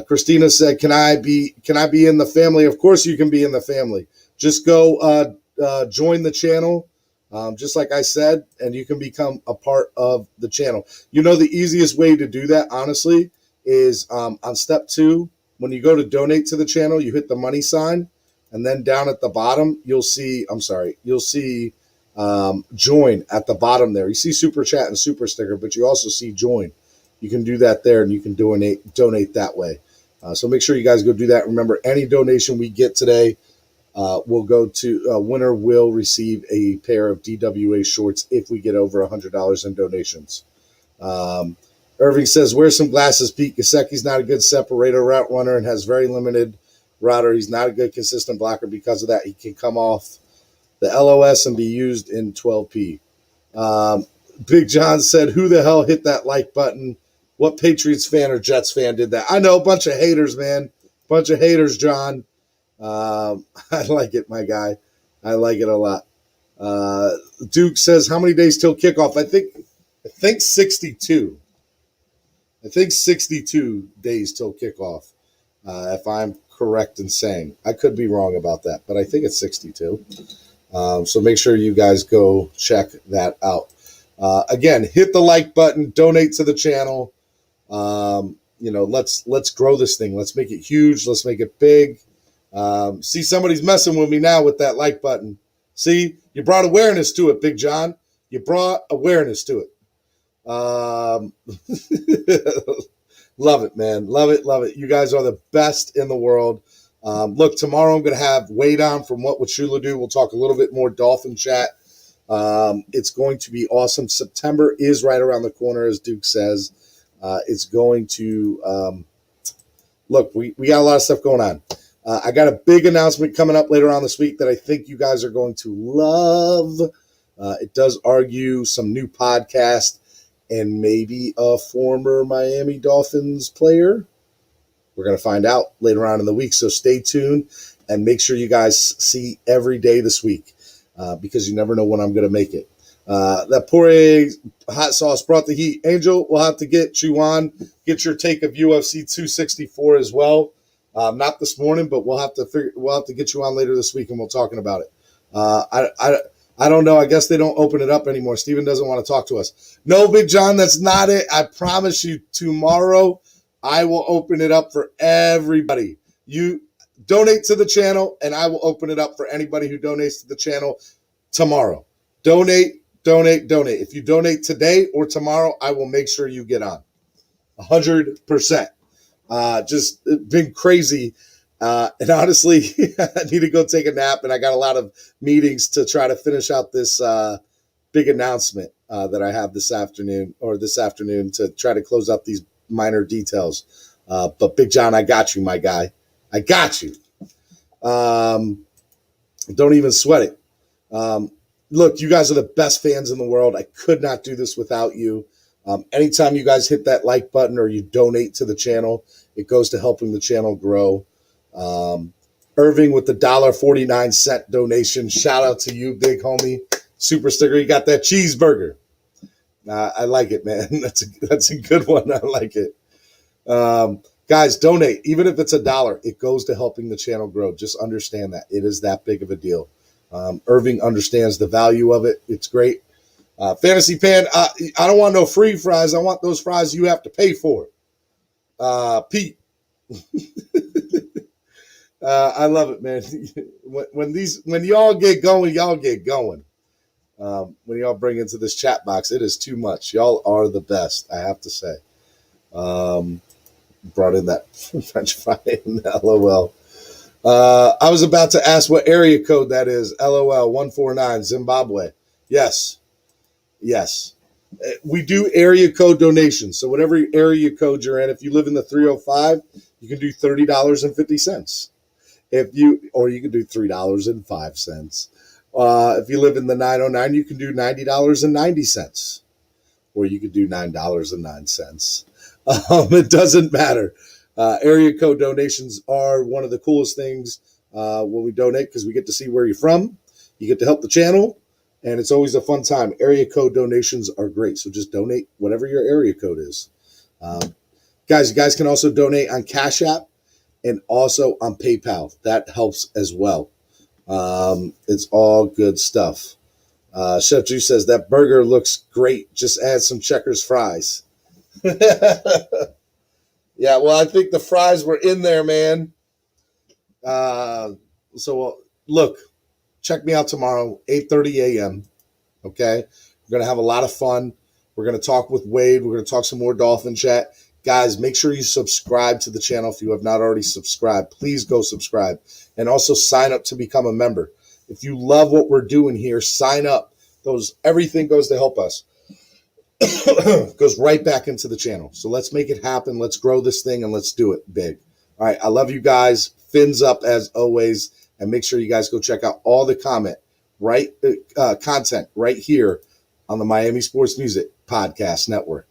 Christina said, can I be in the family? Of course you can be in the family. Just go join the channel, just like I said, and you can become a part of the channel. You know, the easiest way to do that, honestly, is on step 2. When you go to donate to the channel, you hit the money sign, and then down at the bottom, you'll see join at the bottom there. You see super chat and super sticker, but you also see join. You can do that there, and you can donate that way. So make sure you guys go do that. Remember, any donation we get today will go to winner will receive a pair of DWA shorts if we get over $100 in donations. Irving says, wear some glasses, Pete. Gesicki's not a good separator route runner and has very limited router. He's not a good consistent blocker because of that. He can come off the LOS and be used in 12P. Big John said, who the hell hit that like button? What Patriots fan or Jets fan did that? I know, a bunch of haters, man. Bunch of haters, John. I like it, my guy. I like it a lot. Duke says, how many days till kickoff? I think 62. I think 62 days till kickoff, if I'm correct in saying. I could be wrong about that, but I think it's 62. So make sure you guys go check that out. Again, hit the like button, donate to the channel. Let's grow this thing. Let's make it huge. Let's make it big. See, somebody's messing with me now with that like button. See, you brought awareness to it, Big John. You brought awareness to it. Love it, man. Love it. Love it. You guys are the best in the world. Look, tomorrow I'm going to have Wade on from What Would Shula Do. We'll talk a little bit more Dolphin chat. It's going to be awesome. September is right around the corner, as Duke says. It's going to look, we got a lot of stuff going on. I got a big announcement coming up later on this week that I think you guys are going to love. It does argue some new podcast and maybe a former Miami Dolphins player. We're going to find out later on in the week, so stay tuned and make sure you guys see every day this week because you never know when I'm going to make it. That Poirier hot sauce brought the heat. Angel, we'll have to get you on, get your take of UFC 264 as well. Not this morning, but we'll have to get you on later this week, and we'll talking about it. I don't know. I guess they don't open it up anymore. Steven doesn't want to talk to us. No, Big John, that's not it. I promise you, tomorrow I will open it up for everybody. You donate to the channel, and I will open it up for anybody who donates to the channel tomorrow. Donate. If you donate today or tomorrow, I will make sure you get on. 100%. Just been crazy. And honestly, I need to go take a nap, and I got a lot of meetings to try to finish out this big announcement that I have this afternoon to try to close up these minor details. But Big John, I got you, my guy. I got you. Don't even sweat it. Look, you guys are the best fans in the world. I could not do this without you. Anytime you guys hit that like button or you donate to the channel, it goes to helping the channel grow. Irving with the $1.49 donation. Shout out to you, big homie. Super sticker. You got that cheeseburger. I like it, man. That's a good one. I like it. Guys, donate. Even if it's $1, it goes to helping the channel grow. Just understand that. It is that big of a deal. Irving understands the value of it. It's great. Fantasy Pan, I don't want no free fries. I want those fries you have to pay for. Pete, I love it, man. When y'all get going, y'all get going. When y'all bring into this chat box, it is too much. Y'all are the best, I have to say. Brought in that French fry and LOL. I was about to ask what area code that is. LOL 149 Zimbabwe. Yes. We do area code donations. So whatever area code you're in, if you live in the 305, you can do $30.50. Or you can do $3.05. If you live in the 909, you can do $90.90. Or you could do $9.09. It doesn't matter. Area code donations are one of the coolest things when we donate, because we get to see where you're from. You get to help the channel, and it's always a fun time. Area code donations are great, so just donate whatever your area code is. Guys, you guys can also donate on Cash App and also on PayPal. That helps as well. It's all good stuff. Chef Juice says that burger looks great. Just add some Checkers fries. Yeah, well, I think the fries were in there, man. So look, check me out tomorrow, 8:30 a.m. Okay? We're going to have a lot of fun. We're going to talk with Wade. We're going to talk some more Dolphin chat. Guys, make sure you subscribe to the channel if you have not already subscribed. Please go subscribe. And also sign up to become a member. If you love what we're doing here, sign up. Everything goes to help us. Goes right back into the channel. So let's make it happen. Let's grow this thing and let's do it big. All right. I love you guys. Fins up as always. And make sure you guys go check out all the content right here on the Miami Sports Music Podcast Network.